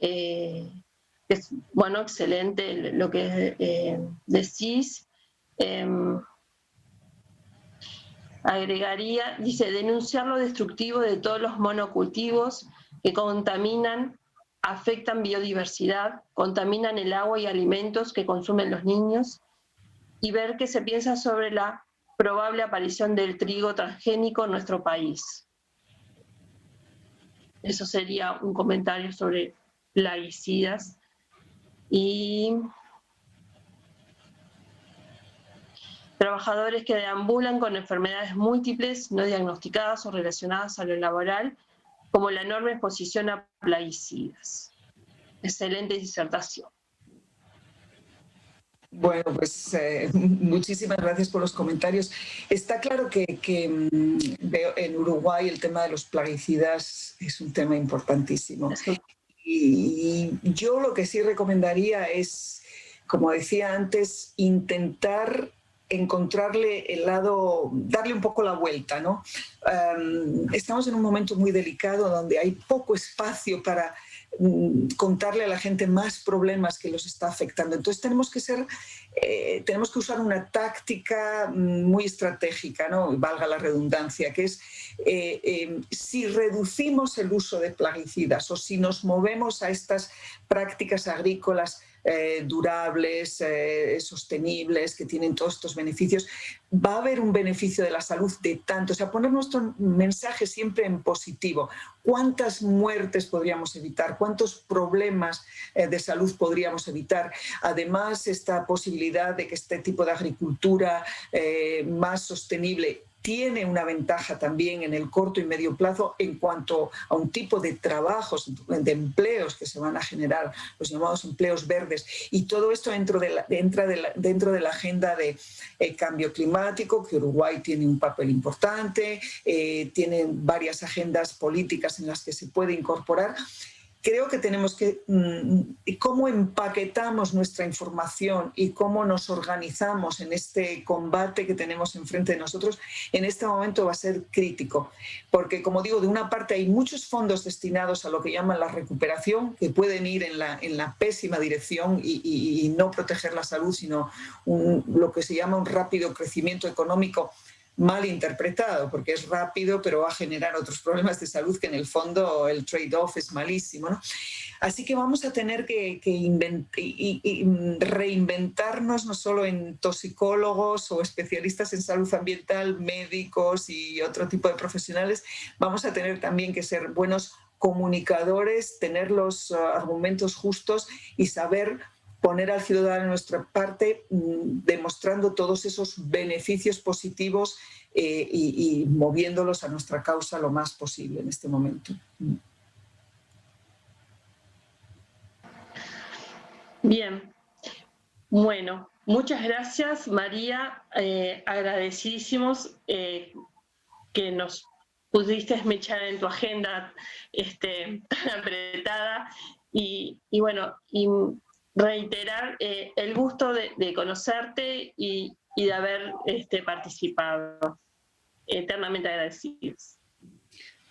Es, bueno, excelente lo que decís. Agregaría, dice, denunciar lo destructivo de todos los monocultivos que contaminan, afectan biodiversidad, contaminan el agua y alimentos que consumen los niños, y ver qué se piensa sobre la probable aparición del trigo transgénico en nuestro país. Eso sería un comentario sobre plaguicidas. Y trabajadores que deambulan con enfermedades múltiples no diagnosticadas o relacionadas a lo laboral, como la enorme exposición a plaguicidas. Excelente disertación. Bueno, pues muchísimas gracias por los comentarios. Está claro que veo en Uruguay el tema de los plaguicidas es un tema importantísimo. Y yo lo que sí recomendaría es, como decía antes, intentar encontrarle el lado, darle un poco la vuelta, ¿no? Estamos en un momento muy delicado donde hay poco espacio para contarle a la gente más problemas que los está afectando. Entonces tenemos que usar una táctica muy estratégica, ¿no? Valga la redundancia, que es si reducimos el uso de plaguicidas o si nos movemos a estas prácticas agrícolas durables, sostenibles, que tienen todos estos beneficios, va a haber un beneficio de la salud de tanto. O sea, poner nuestro mensaje siempre en positivo. ¿Cuántas muertes podríamos evitar? ¿Cuántos problemas de salud podríamos evitar? Además, esta posibilidad de que este tipo de agricultura más sostenible tiene una ventaja también en el corto y medio plazo en cuanto a un tipo de trabajos, de empleos que se van a generar, los llamados empleos verdes, y todo esto dentro de la agenda de cambio climático, que Uruguay tiene un papel importante, tiene varias agendas políticas en las que se puede incorporar. Creo que tenemos que, cómo empaquetamos nuestra información y cómo nos organizamos en este combate que tenemos enfrente de nosotros, en este momento va a ser crítico. Porque, como digo, de una parte hay muchos fondos destinados a lo que llaman la recuperación, que pueden ir en la pésima dirección y no proteger la salud, sino lo que se llama un rápido crecimiento económico, mal interpretado, porque es rápido, pero va a generar otros problemas de salud que en el fondo el trade-off es malísimo, ¿no? Así que vamos a tener que reinventarnos, no solo en toxicólogos o especialistas en salud ambiental, médicos y otro tipo de profesionales, vamos a tener también que ser buenos comunicadores, tener los argumentos justos y saber poner al ciudadano en nuestra parte, demostrando todos esos beneficios positivos y moviéndolos a nuestra causa lo más posible en este momento. Bien, bueno, muchas gracias, María, agradecidísimos que nos pudiste mechar en tu agenda tan apretada y bueno, y reiterar el gusto de conocerte y de haber participado. Eternamente agradecidos.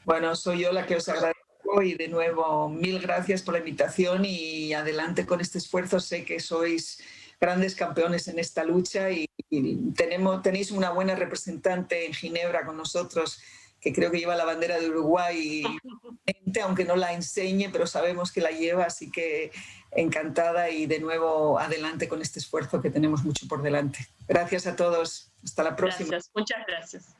Bueno, soy yo la que os agradezco y de nuevo mil gracias por la invitación y adelante con este esfuerzo. Sé que sois grandes campeones en esta lucha y tenéis una buena representante en Ginebra con nosotros que creo que lleva la bandera de Uruguay, aunque no la enseñe, pero sabemos que la lleva, así que encantada y de nuevo adelante con este esfuerzo que tenemos mucho por delante. Gracias a todos. Hasta la próxima. Gracias, muchas gracias.